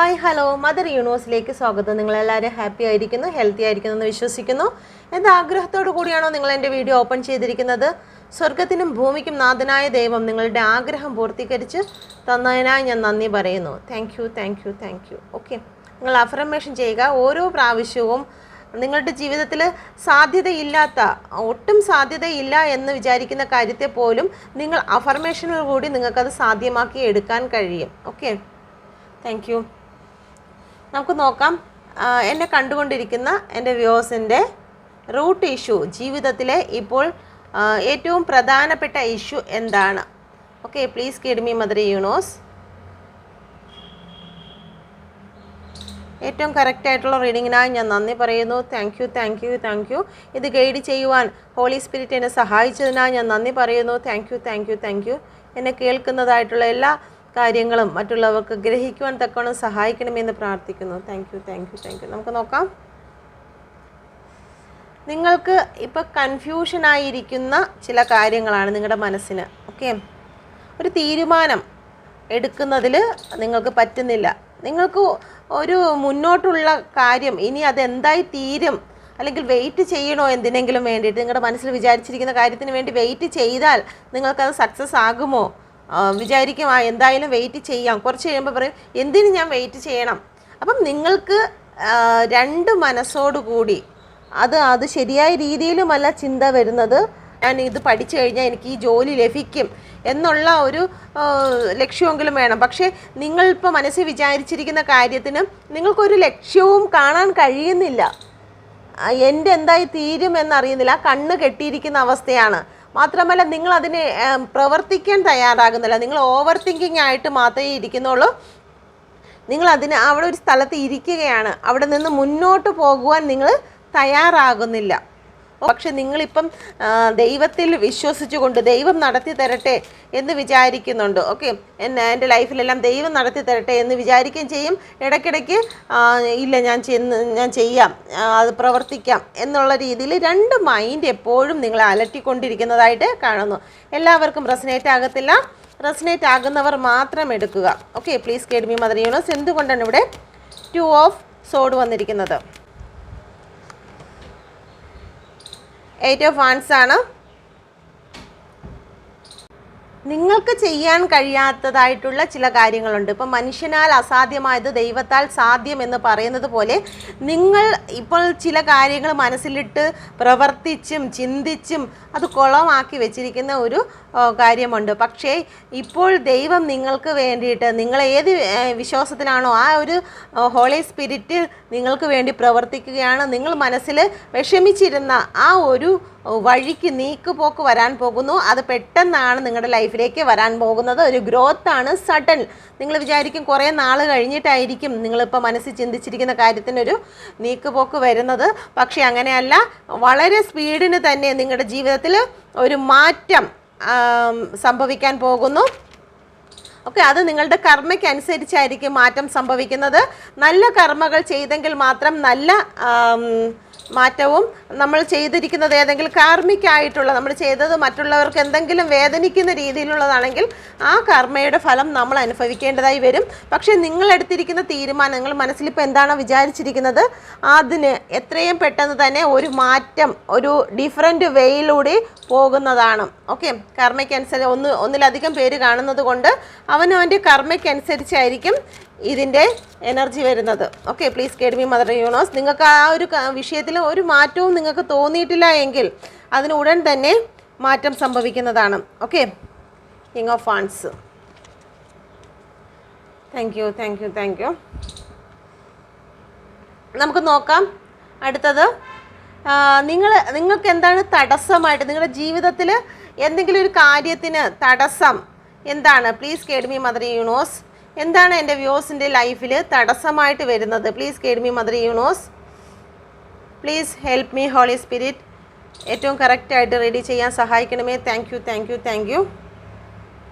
Hi hello mother യൂണിവേഴ്സിലേക്ക് സ്വാഗതം. നിങ്ങളെല്ലാവരും happy ആയിരിക്കുന്നു, ഹെൽത്തി ആയിരിക്കുന്നു എന്ന് വിശ്വസിക്കുന്നു. എന്ത് ആഗ്രഹത്തോടു കൂടിയാണോ നിങ്ങൾ എൻ്റെ വീഡിയോ ഓപ്പൺ ചെയ്തിരിക്കുന്നത്? സ്വർഗത്തിനും ഭൂമിക്കും നാഥനായ ദൈവം നിങ്ങളുടെ ആഗ്രഹം പൂർത്തീകരിച്ച് തന്നതിനായി ഞാൻ നന്ദി പറയുന്നു. Thank you thank you thank U. Okay, നിങ്ങൾ അഫർമേഷൻ ചെയ്യുക. ഓരോ പ്രാവശ്യവും നിങ്ങളുടെ ജീവിതത്തിൽ സാധ്യതയില്ലാത്ത, ഒട്ടും സാധ്യതയില്ല എന്ന് വിചാരിക്കുന്ന കാര്യത്തെ പോലും നിങ്ങൾ അഫർമേഷനിൽ കൂടി നിങ്ങൾക്കത് സാധ്യമാക്കി എടുക്കാൻ കഴിയും. Okay, thank you. നമുക്ക് നോക്കാം, എന്നെ കണ്ടുകൊണ്ടിരിക്കുന്ന എൻ്റെ വ്യൂവേഴ്സിൻ്റെ റൂട്ട് ഇഷ്യൂ, ജീവിതത്തിലെ ഇപ്പോൾ ഏറ്റവും പ്രധാനപ്പെട്ട ഇഷ്യൂ എന്താണ്? Okay, please guide me mother universe. ഏറ്റവും കറക്റ്റായിട്ടുള്ള റീഡിങ്ങിനായി ഞാൻ നന്ദി പറയുന്നു. Thank you thank you thank U. ഇത് ഗൈഡ് ചെയ്യുവാൻ ഹോളി സ്പിരിറ്റ് എന്നെ സഹായിച്ചതിനായി ഞാൻ നന്ദി പറയുന്നു. Thank you thank you thank U. എന്നെ കേൾക്കുന്നതായിട്ടുള്ള എല്ലാ കാര്യങ്ങളും മറ്റുള്ളവർക്ക് ഗ്രഹിക്കുവാൻ തക്കവണ്ണം സഹായിക്കണമെന്ന് പ്രാർത്ഥിക്കുന്നു. Thank you thank you thank you. നമുക്ക് നോക്കാം, നിങ്ങൾക്ക് ഇപ്പോൾ കൺഫ്യൂഷനായിരിക്കുന്ന ചില കാര്യങ്ങളാണ് നിങ്ങളുടെ മനസ്സിന്. ഓക്കെ, ഒരു തീരുമാനം എടുക്കുന്നതിൽ നിങ്ങൾക്ക് പറ്റുന്നില്ല. നിങ്ങൾക്ക് ഒരു മുന്നോട്ടുള്ള കാര്യം ഇനി അതെന്തായി തീരും, അല്ലെങ്കിൽ വെയിറ്റ് ചെയ്യണോ എന്തിനെങ്കിലും വേണ്ടിയിട്ട്, നിങ്ങളുടെ മനസ്സിൽ വിചാരിച്ചിരിക്കുന്ന കാര്യത്തിന് വേണ്ടി വെയിറ്റ് ചെയ്താൽ നിങ്ങൾക്കത് സക്സസ് ആകുമോ? വിചാരിക്കും എന്തായാലും വെയിറ്റ് ചെയ്യാം. കുറച്ച് കഴിയുമ്പോൾ പറയും എന്തിന് ഞാൻ വെയിറ്റ് ചെയ്യണം. അപ്പം നിങ്ങൾക്ക് രണ്ട് മനസ്സോടുകൂടി അത് ശരിയായ രീതിയിലുമല്ല ചിന്ത വരുന്നത്. ഞാൻ ഇത് പഠിച്ചു കഴിഞ്ഞാൽ എനിക്ക് ഈ ജോലി ലഭിക്കും എന്നുള്ള ഒരു ലക്ഷ്യമെങ്കിലും വേണം. പക്ഷേ നിങ്ങളിപ്പോൾ മനസ്സിൽ വിചാരിച്ചിരിക്കുന്ന കാര്യത്തിന് നിങ്ങൾക്കൊരു ലക്ഷ്യവും കാണാൻ കഴിയുന്നില്ല. എൻ്റെ എന്തായി തീരും എന്നറിയുന്നില്ല. കണ്ണ് കെട്ടിയിരിക്കുന്ന അവസ്ഥയാണ്. മാത്രമല്ല നിങ്ങൾ അതിന് പ്രവർത്തിക്കാൻ തയ്യാറാകുന്നില്ല. നിങ്ങൾ ഓവർ തിങ്കിങ് ആയിട്ട് മാത്രമേ ഇരിക്കുന്നുള്ളൂ. നിങ്ങൾ അവിടെ ഒരു സ്ഥലത്ത് ഇരിക്കുകയാണ്. അവിടെ നിന്ന് മുന്നോട്ട് പോകുവാൻ നിങ്ങൾ തയ്യാറാകുന്നില്ല. പക്ഷെ നിങ്ങളിപ്പം ദൈവത്തിൽ വിശ്വസിച്ചുകൊണ്ട് ദൈവം നടത്തി തരട്ടെ എന്ന് വിചാരിക്കുന്നുണ്ട്. ഓക്കെ, എൻ്റെ ലൈഫിലെല്ലാം ദൈവം നടത്തി തരട്ടെ എന്ന് വിചാരിക്കുകയും ചെയ്യും. ഇടയ്ക്കിടയ്ക്ക് ഇല്ല ഞാൻ ചെയ്യാം, അത് പ്രവർത്തിക്കാം എന്നുള്ള രീതിയിൽ രണ്ട് മൈൻഡ് എപ്പോഴും നിങ്ങളെ അലട്ടിക്കൊണ്ടിരിക്കുന്നതായിട്ട് കാണുന്നു. എല്ലാവർക്കും റെസനേറ്റ് ആകത്തില്ല. റെസനേറ്റ് ആകുന്നവർ മാത്രം എടുക്കുക. Okay, please guide me mother universe. എന്തുകൊണ്ടാണ് ഇവിടെ 2 ഓഫ് സോഡ് വന്നിരിക്കുന്നത്? 8 ഓഫ് വാൻഡ്സ് ആണ്. നിങ്ങൾക്ക് ചെയ്യാൻ കഴിയാത്തതായിട്ടുള്ള ചില കാര്യങ്ങളുണ്ട്. ഇപ്പം മനുഷ്യനാൽ അസാധ്യമായത് ദൈവത്താൽ സാധ്യം എന്ന് പറയുന്നത് പോലെ നിങ്ങൾ ഇപ്പോൾ ചില കാര്യങ്ങൾ മനസ്സിലിട്ട് പ്രവർത്തിച്ചും ചിന്തിച്ചും അത് കുളമാക്കി വെച്ചിരിക്കുന്ന ഒരു കാര്യമുണ്ട്. പക്ഷേ ഇപ്പോൾ ദൈവം നിങ്ങൾക്ക് വേണ്ടിയിട്ട്, നിങ്ങൾ ഏത് വിശ്വാസത്തിലാണോ ആ ഒരു ഹോളി സ്പിരിറ്റ് നിങ്ങൾക്ക് വേണ്ടി പ്രവർത്തിക്കുകയാണ്. നിങ്ങൾ മനസ്സിൽ വിഷമിച്ചിരുന്ന ആ ഒരു വഴിക്ക് നീക്കുപോക്ക് വരാൻ പോകുന്നു. അത് പെട്ടെന്നാണ് നിങ്ങളുടെ ലൈഫിലേക്ക് വരാൻ പോകുന്നത്. ഒരു ഗ്രോത്താണ്, സഡൻ. നിങ്ങൾ വിചാരിക്കും കുറേ നാൾ കഴിഞ്ഞിട്ടായിരിക്കും നിങ്ങളിപ്പോൾ മനസ്സിൽ ചിന്തിച്ചിരിക്കുന്ന കാര്യത്തിനൊരു നീക്കുപോക്ക് വരുന്നത്. പക്ഷേ അങ്ങനെയല്ല, വളരെ സ്പീഡിന് തന്നെ നിങ്ങളുടെ ജീവിതത്തിൽ ഒരു മാറ്റം സംഭവിക്കാൻ പോകുന്നു. ഓക്കെ, അത് നിങ്ങളുടെ കർമ്മയ്ക്ക് അനുസരിച്ചായിരിക്കും മാറ്റം സംഭവിക്കുന്നത്. നല്ല കർമ്മകൾ ചെയ്തെങ്കിൽ മാത്രം നല്ല മാറ്റവും, നമ്മൾ ചെയ്തിരിക്കുന്നത് ഏതെങ്കിലും കാർമ്മികമായിട്ടുള്ള, നമ്മൾ ചെയ്തത് മറ്റുള്ളവർക്ക് എന്തെങ്കിലും വേദനിക്കുന്ന രീതിയിലുള്ളതാണെങ്കിൽ ആ കർമ്മയുടെ ഫലം നമ്മൾ അനുഭവിക്കേണ്ടതായി വരും. പക്ഷേ നിങ്ങളെടുത്തിരിക്കുന്ന തീരുമാനം, നിങ്ങൾ മനസ്സിലിപ്പോൾ എന്താണോ വിചാരിച്ചിരിക്കുന്നത് അതിന് എത്രയും പെട്ടെന്ന് തന്നെ ഒരു മാറ്റം, ഒരു ഡിഫറെൻറ്റ് വേയിലൂടെ പോകുന്നതാണ്. ഓക്കെ, കർമ്മയ്ക്കനുസരിച്ച് ഒന്നിലധികം പേര് കാണുന്നത് കൊണ്ട് അവനവൻ്റെ കർമ്മയ്ക്കനുസരിച്ചായിരിക്കും ഇതിൻ്റെ എനർജി വരുന്നത്. Okay, please guide me mother universe. നിങ്ങൾക്ക് ആ ഒരു വിഷയത്തിൽ ഒരു മാറ്റവും നിങ്ങൾക്ക് തോന്നിയിട്ടില്ല എങ്കിൽ അതിന് ഉടൻ തന്നെ മാറ്റം സംഭവിക്കുന്നതാണ്. Okay, king of wands. Thank you thank you thank you. നമുക്ക് നോക്കാം അടുത്തത്. നിങ്ങൾക്ക് എന്താണ് തടസ്സമായിട്ട് നിങ്ങളുടെ ജീവിതത്തിൽ എന്തെങ്കിലും ഒരു കാര്യത്തിന് തടസ്സം എന്താണ്? Please guide me mother universe. എന്താണ് എൻ്റെ വ്യൂവേഴ്സിൻ്റെ ലൈഫിൽ തടസ്സമായിട്ട് വരുന്നത്? Please guide me mother universe. Please help me Holy Spirit. ഏറ്റവും കറക്റ്റായിട്ട് റെഡി ചെയ്യാൻ സഹായിക്കണമേ. Thank you thank you thank you.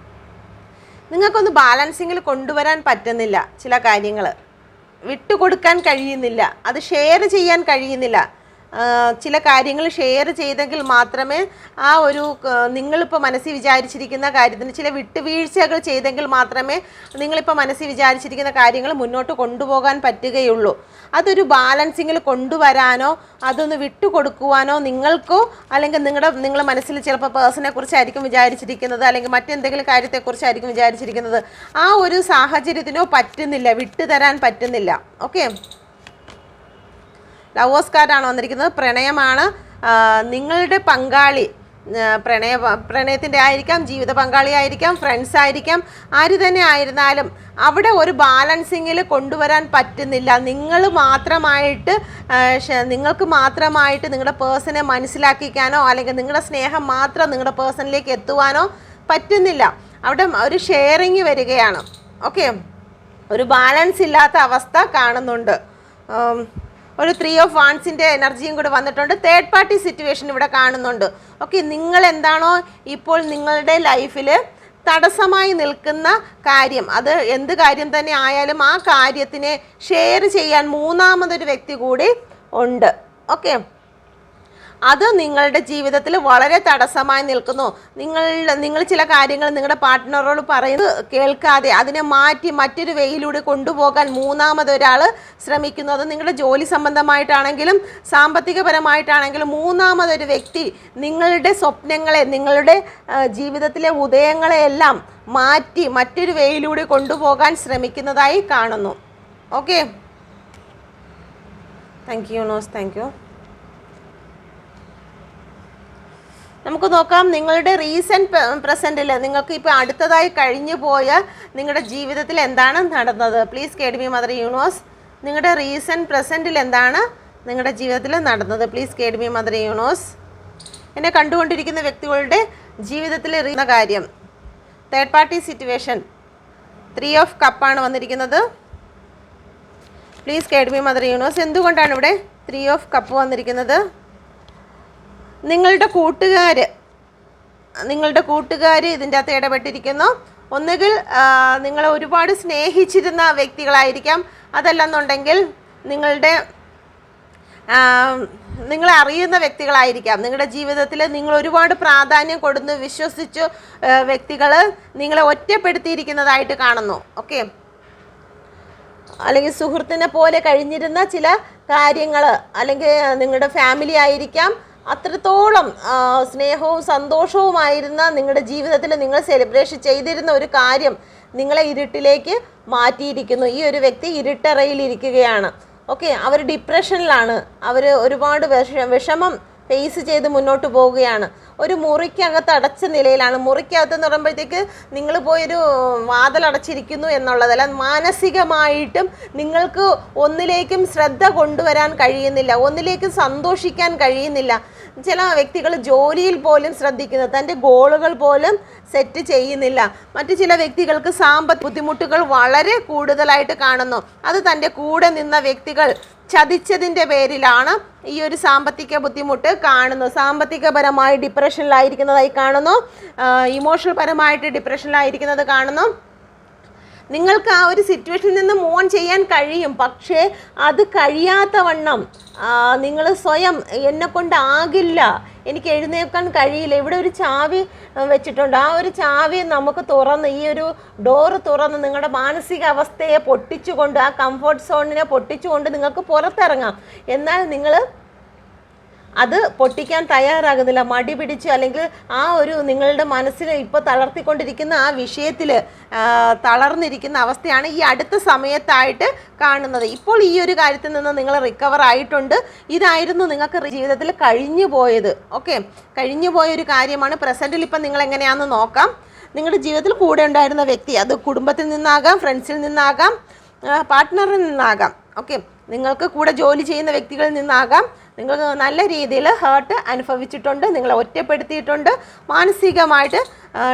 നിങ്ങൾക്കൊന്ന് ബാലൻസിങ്ങിൽ കൊണ്ടുവരാൻ പറ്റുന്നില്ല. ചില കാര്യങ്ങൾ വിട്ടുകൊടുക്കാൻ കഴിയുന്നില്ല, അത് ഷെയർ ചെയ്യാൻ കഴിയുന്നില്ല. ചില കാര്യങ്ങൾ ഷെയർ ചെയ്തെങ്കിൽ മാത്രമേ ആ ഒരു നിങ്ങളിപ്പോൾ മനസ്സിൽ വിചാരിച്ചിരിക്കുന്ന കാര്യത്തിന് ചില വിട്ടുവീഴ്ചകൾ ചെയ്തെങ്കിൽ മാത്രമേ നിങ്ങളിപ്പോൾ മനസ്സിൽ വിചാരിച്ചിരിക്കുന്ന കാര്യങ്ങൾ മുന്നോട്ട് കൊണ്ടുപോകാൻ പറ്റുകയുള്ളൂ. അതൊരു ബാലൻസിങ്ങിൽ കൊണ്ടുവരാനോ അതൊന്ന് വിട്ടുകൊടുക്കുവാനോ നിങ്ങൾക്കോ അല്ലെങ്കിൽ നിങ്ങളുടെ മനസ്സിൽ ചിലപ്പോൾ പേഴ്സണെ കുറിച്ചായിരിക്കും വിചാരിച്ചിരിക്കുന്നത്, അല്ലെങ്കിൽ മറ്റെന്തെങ്കിലും കാര്യത്തെക്കുറിച്ചായിരിക്കും വിചാരിച്ചിരിക്കുന്നത്. ആ ഒരു സാഹചര്യത്തിനോ പറ്റുന്നില്ല, വിട്ടുതരാൻ പറ്റുന്നില്ല. ഓക്കെ, ലവേഴ്സ് കാർഡാണ് വന്നിരിക്കുന്നത്. പ്രണയമാണ്. നിങ്ങളുടെ പങ്കാളി പ്രണയത്തിൻ്റെ ആയിരിക്കാം, ജീവിത പങ്കാളി ആയിരിക്കാം, ഫ്രണ്ട്സ് ആയിരിക്കാം, ആര് തന്നെ ആയിരുന്നാലും അവിടെ ഒരു ബാലൻസിങ്ങിൽ കൊണ്ടുവരാൻ പറ്റുന്നില്ല. നിങ്ങൾക്ക് മാത്രമായിട്ട് നിങ്ങളുടെ പേഴ്സണെ മനസ്സിലാക്കിക്കാനോ അല്ലെങ്കിൽ നിങ്ങളുടെ സ്നേഹം മാത്രം നിങ്ങളുടെ പേഴ്സണിലേക്ക് എത്തുവാനോ പറ്റുന്നില്ല. അവിടെ ഒരു ഷെയറിങ് വരികയാണ്. ഓക്കെ, ഒരു ബാലൻസ് ഇല്ലാത്ത അവസ്ഥ കാണുന്നുണ്ട്. ഒരു 3 ഓഫ് വാൻസിൻ്റെ എനർജിയും കൂടെ വന്നിട്ടുണ്ട്. തേർഡ് പാർട്ടി സിറ്റുവേഷൻ ഇവിടെ കാണുന്നുണ്ട്. ഓക്കെ, നിങ്ങൾ എന്താണോ ഇപ്പോൾ നിങ്ങളുടെ ലൈഫിൽ തടസ്സമായി നിൽക്കുന്ന കാര്യം, അത് എന്ത് കാര്യം തന്നെ ആയാലും ആ കാര്യത്തിനെ ഷെയർ ചെയ്യാൻ മൂന്നാമതൊരു വ്യക്തി കൂടി ഉണ്ട്. ഓക്കെ, അത് നിങ്ങളുടെ ജീവിതത്തിൽ വളരെ തടസ്സമായി നിൽക്കുന്നു. നിങ്ങൾ ചില കാര്യങ്ങൾ നിങ്ങളുടെ പാർട്ട്ണറോട് പറയുന്നത് കേൾക്കാതെ അതിനെ മാറ്റി മറ്റൊരു വേയിലൂടെ കൊണ്ടുപോകാൻ മൂന്നാമതൊരാൾ ശ്രമിക്കുന്നു. അത് നിങ്ങളുടെ ജോലി സംബന്ധമായിട്ടാണെങ്കിലും സാമ്പത്തികപരമായിട്ടാണെങ്കിലും മൂന്നാമതൊരു വ്യക്തി നിങ്ങളുടെ സ്വപ്നങ്ങളെ, നിങ്ങളുടെ ജീവിതത്തിലെ ഉദയങ്ങളെയെല്ലാം മാറ്റി മറ്റൊരു വേയിലൂടെ കൊണ്ടുപോകാൻ ശ്രമിക്കുന്നതായി കാണുന്നു. ഓക്കെ, താങ്ക് യു നോസ്, താങ്ക് യു. നമുക്ക് നോക്കാം നിങ്ങളുടെ റീസെൻറ്റ് പ്രസൻറ്റിൽ നിങ്ങൾക്ക് ഇപ്പോൾ അടുത്തതായി കഴിഞ്ഞു പോയ നിങ്ങളുടെ ജീവിതത്തിൽ എന്താണ് നടന്നത്. Please guide me mother universe. നിങ്ങളുടെ റീസെൻറ്റ് പ്രസൻറ്റിൽ എന്താണ് നിങ്ങളുടെ ജീവിതത്തിൽ നടന്നത്. Please guide me mother universe. എന്നെ കണ്ടുകൊണ്ടിരിക്കുന്ന വ്യക്തികളുടെ ജീവിതത്തിൽ അറിയുന്ന കാര്യം. തേർഡ് പാർട്ടി സിറ്റുവേഷൻ 3 ഓഫ് കപ്പാണ് വന്നിരിക്കുന്നത്. Please guide me mother universe. എന്തുകൊണ്ടാണ് ഇവിടെ 3 ഓഫ് കപ്പ് വന്നിരിക്കുന്നത്? നിങ്ങളുടെ കൂട്ടുകാർ ഇതിൻ്റെ അകത്ത് ഇടപെട്ടിരിക്കുന്നു. ഒന്നുകിൽ നിങ്ങളെ ഒരുപാട് സ്നേഹിച്ചിരുന്ന വ്യക്തികളായിരിക്കാം, അതല്ലെന്നുണ്ടെങ്കിൽ നിങ്ങളെ അറിയുന്ന വ്യക്തികളായിരിക്കാം. നിങ്ങളുടെ ജീവിതത്തിൽ നിങ്ങൾ ഒരുപാട് പ്രാധാന്യം കൊടുത്ത് വിശ്വസിച്ചു വ്യക്തികൾ നിങ്ങളെ ഒറ്റപ്പെടുത്തിയിരിക്കുന്നതായിട്ട് കാണുന്നു. ഓക്കെ, അല്ലെങ്കിൽ സുഹൃത്തിനെ പോലെ കഴിഞ്ഞിരുന്ന ചില കാര്യങ്ങൾ, അല്ലെങ്കിൽ നിങ്ങളുടെ ഫാമിലി ആയിരിക്കാം, അത്രത്തോളം സ്നേഹവും സന്തോഷവുമായിരുന്ന നിങ്ങളുടെ ജീവിതത്തിൽ നിങ്ങൾ സെലിബ്രേഷൻ ചെയ്തിരുന്ന ഒരു കാര്യം നിങ്ങളെ ഇരുട്ടിലേക്ക് മാറ്റിയിരിക്കുന്നു. ഈ ഒരു വ്യക്തി ഇരുട്ടറയിലിരിക്കുകയാണ്. ഓക്കെ, അവർ ഡിപ്രഷനിലാണ്, അവർ ഒരുപാട് വിഷമം ഫേസ് ചെയ്ത് മുന്നോട്ട് പോവുകയാണ്. ഒരു മുറിക്കകത്ത് അടച്ച നിലയിലാണ്. മുറിക്കകത്തെന്ന് പറയുമ്പോഴത്തേക്ക് നിങ്ങൾ പോയൊരു വാതിലടച്ചിരിക്കുന്നു എന്നുള്ളതല്ല, മാനസികമായിട്ടും നിങ്ങൾക്ക് ഒന്നിലേക്കും ശ്രദ്ധ കൊണ്ടുവരാൻ കഴിയുന്നില്ല, ഒന്നിലേക്കും സന്തോഷിക്കാൻ കഴിയുന്നില്ല. ചില വ്യക്തികൾ ജോലിയിൽ പോലും ശ്രദ്ധിക്കുന്നു, തൻ്റെ ഗോളുകൾ പോലും സെറ്റ് ചെയ്യുന്നില്ല. മറ്റു ചില വ്യക്തികൾക്ക് സാമ്പത്തിക ബുദ്ധിമുട്ടുകൾ വളരെ കൂടുതലായിട്ട് കാണുന്നു. അത് തൻ്റെ കൂടെ നിന്ന വ്യക്തികൾ ചതിച്ചതിൻ്റെ പേരിലാണ് ഈ ഒരു സാമ്പത്തിക ബുദ്ധിമുട്ട് കാണുന്നു. സാമ്പത്തികപരമായി ഡിപ്രഷനിലായിരിക്കുന്നതായി കാണുന്നു, ഇമോഷണൽ പരമായിട്ട് ഡിപ്രഷനിലായിരിക്കുന്നത് കാണുന്നു. നിങ്ങൾക്ക് ആ ഒരു സിറ്റുവേഷനിൽ നിന്ന് മൂവ് ഓൺ ചെയ്യാൻ കഴിയും, പക്ഷേ അത് കഴിയാത്തവണ്ണം നിങ്ങൾ സ്വയം എന്നെക്കൊണ്ടാകില്ല, എനിക്ക് എഴുന്നേൽക്കാൻ കഴിയില്ല. ഇവിടെ ഒരു ചാവി വെച്ചിട്ടുണ്ട്. ആ ഒരു ചാവി നമുക്ക് തുറന്ന്, ഈ ഒരു ഡോറ് തുറന്ന് നിങ്ങളുടെ മാനസിക അവസ്ഥയെ പൊട്ടിച്ചുകൊണ്ട്, ആ കംഫർട്ട് സോണിനെ പൊട്ടിച്ചുകൊണ്ട് നിങ്ങൾക്ക് പുറത്തിറങ്ങാം. എന്നാൽ നിങ്ങൾ അത് പൊട്ടിക്കാൻ തയ്യാറാകുന്നില്ല, മടി പിടിച്ച്, അല്ലെങ്കിൽ ആ ഒരു നിങ്ങളുടെ മനസ്സിൽ ഇപ്പോൾ തളർത്തിക്കൊണ്ടിരിക്കുന്ന ആ വിഷയത്തിൽ തളർന്നിരിക്കുന്ന അവസ്ഥയാണ് ഈ അടുത്ത സമയത്തായിട്ട് കാണുന്നത്. ഇപ്പോൾ ഈ ഒരു കാര്യത്തിൽ നിന്ന് നിങ്ങൾ റിക്കവർ ആയിട്ടുണ്ട്. ഇതായിരുന്നു നിങ്ങൾക്ക് ജീവിതത്തിൽ കഴിഞ്ഞു പോയത്. ഓക്കെ, കഴിഞ്ഞു പോയൊരു കാര്യമാണ്. പ്രസൻറ്റിൽ ഇപ്പം നിങ്ങൾ എങ്ങനെയാണെന്ന് നോക്കാം. നിങ്ങളുടെ ജീവിതത്തിൽ കൂടെ ഉണ്ടായിരുന്ന വ്യക്തി, അത് കുടുംബത്തിൽ നിന്നാകാം, ഫ്രണ്ട്സിൽ നിന്നാകാം, പാർട്ട്ണറിൽ നിന്നാകാം. ഓക്കെ, നിങ്ങൾക്ക് കൂടെ ജോലി ചെയ്യുന്ന വ്യക്തികളിൽ നിന്നാകാം. നിങ്ങൾ നല്ല രീതിയിൽ ഹേർട്ട് അനുഭവിച്ചിട്ടുണ്ട്, നിങ്ങളെ ഒറ്റപ്പെടുത്തിയിട്ടുണ്ട്, മാനസികമായിട്ട്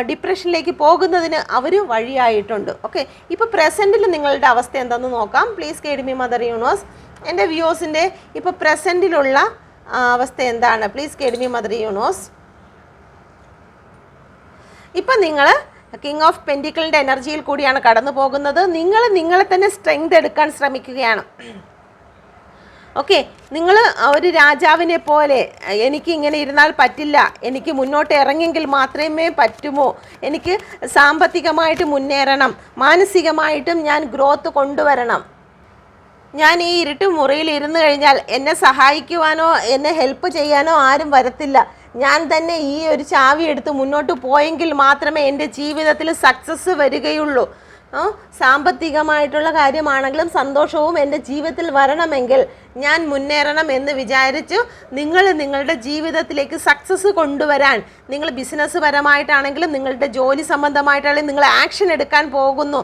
ഡിപ്രഷനിലേക്ക് പോകുന്നതിന് അവർ വഴിയായിട്ടുണ്ട്. ഓക്കെ, ഇപ്പോൾ പ്രസൻറ്റിൽ നിങ്ങളുടെ അവസ്ഥ എന്താണെന്ന് നോക്കാം. Please guide me mother universe. എൻ്റെ വ്യൂസിൻ്റെ ഇപ്പോൾ പ്രസൻറ്റിലുള്ള അവസ്ഥ എന്താണ്? Please guide me mother universe. ഇപ്പം നിങ്ങൾ കിങ് ഓഫ് പെൻറ്റിക്കിളിൻ്റെ എനർജിയിൽ കൂടിയാണ് കടന്നു പോകുന്നത്. നിങ്ങൾ നിങ്ങളെ തന്നെ സ്ട്രെങ്ത് എടുക്കാൻ ശ്രമിക്കുകയാണ്. ഓക്കെ, നിങ്ങൾ ഒരു രാജാവിനെ പോലെ എനിക്ക് ഇങ്ങനെ ഇരുന്നാൽ പറ്റില്ല, എനിക്ക് മുന്നോട്ട് ഇറങ്ങിയെങ്കിൽ മാത്രമേ പറ്റുമോ, എനിക്ക് സാമ്പത്തികമായിട്ട് മുന്നേറണം, മാനസികമായിട്ടും ഞാൻ ഗ്രോത്ത് കൊണ്ടുവരണം, ഞാൻ ഈ ഇരുട്ട് മുറിയിൽ ഇരുന്ന് കഴിഞ്ഞാൽ എന്നെ സഹായിക്കുവാനോ എന്നെ ഹെൽപ്പ് ചെയ്യാനോ ആരും വരത്തില്ല, ഞാൻ തന്നെ ഈ ഒരു ചാവി എടുത്ത് മുന്നോട്ട് പോയെങ്കിൽ മാത്രമേ എൻ്റെ ജീവിതത്തിൽ സക്സസ് വരികയുള്ളൂ. സാമ്പത്തികമായിട്ടുള്ള കാര്യമാണെങ്കിലും സന്തോഷവും എൻ്റെ ജീവിതത്തിൽ വരണമെങ്കിൽ ഞാൻ മുന്നേറണം എന്ന് വിചാരിച്ചു നിങ്ങൾ നിങ്ങളുടെ ജീവിതത്തിലേക്ക് സക്സസ് കൊണ്ടുവരാൻ, നിങ്ങൾ ബിസിനസ് പരമായിട്ടാണെങ്കിലും നിങ്ങളുടെ ജോലി സംബന്ധമായിട്ടാണെങ്കിലും നിങ്ങൾ ആക്ഷൻ എടുക്കാൻ പോകുന്നു.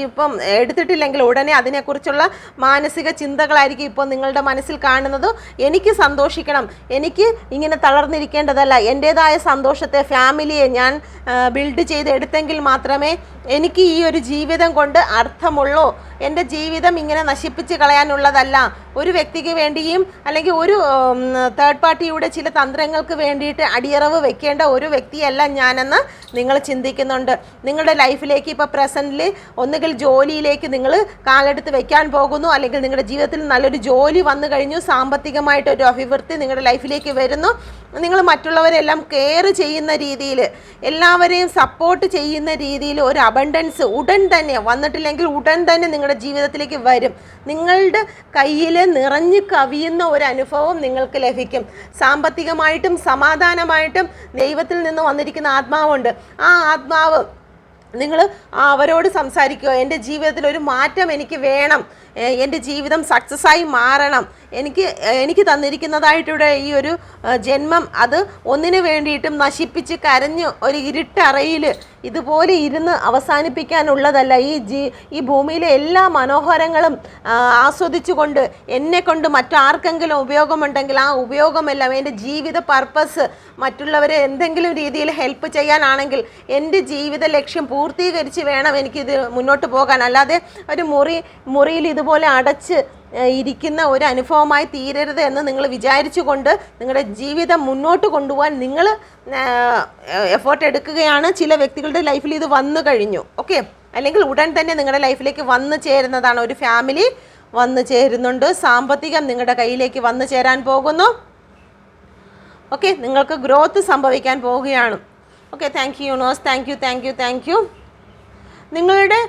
ഇപ്പം എടുത്തിട്ടില്ലെങ്കിൽ ഉടനെ അതിനെക്കുറിച്ചുള്ള മാനസിക ചിന്തകളായിരിക്കും ഇപ്പോൾ നിങ്ങളുടെ മനസ്സിൽ കാണുന്നത്. എനിക്ക് സന്തോഷിക്കണം, എനിക്ക് ഇങ്ങനെ തളർന്നിരിക്കേണ്ടതല്ല, എൻ്റേതായ സന്തോഷത്തെ, ഫാമിലിയെ ഞാൻ ബിൽഡ് ചെയ്തെടുത്തെങ്കിൽ മാത്രമേ എനിക്ക് ഈ ഒരു ജീവിതം കൊണ്ട് അർത്ഥമുള്ളൂ. എൻ്റെ ജീവിതം ഇങ്ങനെ നശിപ്പിച്ച് കളയാനുള്ളതല്ല, ഒരു വ്യക്തിക്ക് വേണ്ടിയും അല്ലെങ്കിൽ ഒരു തേർഡ് പാർട്ടിയുടെ ചില തന്ത്രങ്ങൾക്ക് വേണ്ടിയിട്ട് അടിയറവ് വെക്കേണ്ട ഒരു വ്യക്തിയല്ല ഞാനെന്ന് നിങ്ങൾ ചിന്തിക്കുന്നുണ്ട്. നിങ്ങളുടെ ലൈഫിലേക്ക് ഇപ്പോൾ പ്രസൻറ്റിൽ ഒന്നുകിൽ ജോലിയിലേക്ക് നിങ്ങൾ കാലെടുത്ത് വെക്കാൻ പോകുന്നു, അല്ലെങ്കിൽ നിങ്ങളുടെ ജീവിതത്തിൽ നല്ലൊരു ജോലി വന്നു കഴിഞ്ഞു, സാമ്പത്തികമായിട്ടൊരു അഭിവൃദ്ധി നിങ്ങളുടെ ലൈഫിലേക്ക് വരുന്നു. നിങ്ങൾ മറ്റുള്ളവരെല്ലാം കെയർ ചെയ്യുന്ന രീതിയിൽ, എല്ലാവരെയും സപ്പോർട്ട് ചെയ്യുന്ന രീതിയിൽ ഒരു അബണ്ടൻസ് ഉടൻ തന്നെ വന്നിട്ടില്ലെങ്കിൽ ഉടൻ തന്നെ നിങ്ങളുടെ ജീവിതത്തിലേക്ക് വരും. നിങ്ങളുടെ കയ്യിൽ നിറഞ്ഞു കവിയുന്ന ഒരു അനുഭവം നിങ്ങൾക്ക് ലഭിക്കും. സാമ്പത്തികമായിട്ടും സമാധാനമായിട്ടും ദൈവത്തിൽ നിന്ന് വന്നിരിക്കുന്ന ആത്മാവുണ്ട്. ആ ആത്മാവ് നിങ്ങൾ അവരോട് സംസാരിക്കുക, എൻ്റെ ജീവിതത്തിൽ ഒരു മാറ്റം എനിക്ക് വേണം, എൻ്റെ ജീവിതം സക്സസ്സായി മാറണം, എനിക്ക് തന്നിരിക്കുന്നതായിട്ടുള്ള ഈ ഒരു ജന്മം അത് ഒന്നിനു വേണ്ടിയിട്ടും നശിപ്പിച്ച് കരഞ്ഞ് ഒരു ഇരുട്ടറയിൽ ഇതുപോലെ ഇരുന്ന് അവസാനിപ്പിക്കാനുള്ളതല്ല. ഈ ഭൂമിയിലെ എല്ലാ മനോഹരങ്ങളും ആസ്വദിച്ചുകൊണ്ട് എന്നെക്കൊണ്ട് മറ്റാർക്കെങ്കിലും ഉപയോഗമുണ്ടെങ്കിൽ ആ ഉപയോഗമെല്ലാം എൻ്റെ ജീവിത പർപ്പസ് മറ്റുള്ളവരെ എന്തെങ്കിലും രീതിയിൽ ഹെൽപ്പ് ചെയ്യാനാണെങ്കിൽ എൻ്റെ ജീവിത ലക്ഷ്യം പൂർത്തീകരിച്ച് വേണം എനിക്കിത് മുന്നോട്ട് പോകാൻ. അല്ലാതെ ഒരു മുറിയിൽ ഇതുപോലെ അടച്ച് ഇരിക്കുന്ന ഒരു അനുഭവമായി തീരരുത് എന്ന് നിങ്ങൾ വിചാരിച്ചുകൊണ്ട് നിങ്ങളുടെ ജീവിതം മുന്നോട്ട് കൊണ്ടുപോകാൻ നിങ്ങൾ എഫേർട്ട് എടുക്കുകയാണ്. ചില വ്യക്തികളുടെ ലൈഫിൽ ഇത് വന്നു കഴിഞ്ഞു, ഓക്കെ, അല്ലെങ്കിൽ ഉടൻ തന്നെ നിങ്ങളുടെ ലൈഫിലേക്ക് വന്നു ചേരുന്നതാണ്. ഒരു ഫാമിലി വന്നു ചേരുന്നുണ്ട്, സാമ്പത്തികം നിങ്ങളുടെ കയ്യിലേക്ക് വന്നു ചേരാൻ പോകുന്നു. ഓക്കെ, നിങ്ങൾക്ക് ഗ്രോത്ത് സംഭവിക്കാൻ പോവുകയാണ്. Okay, thank you universe, thank you. നിങ്ങളുടെ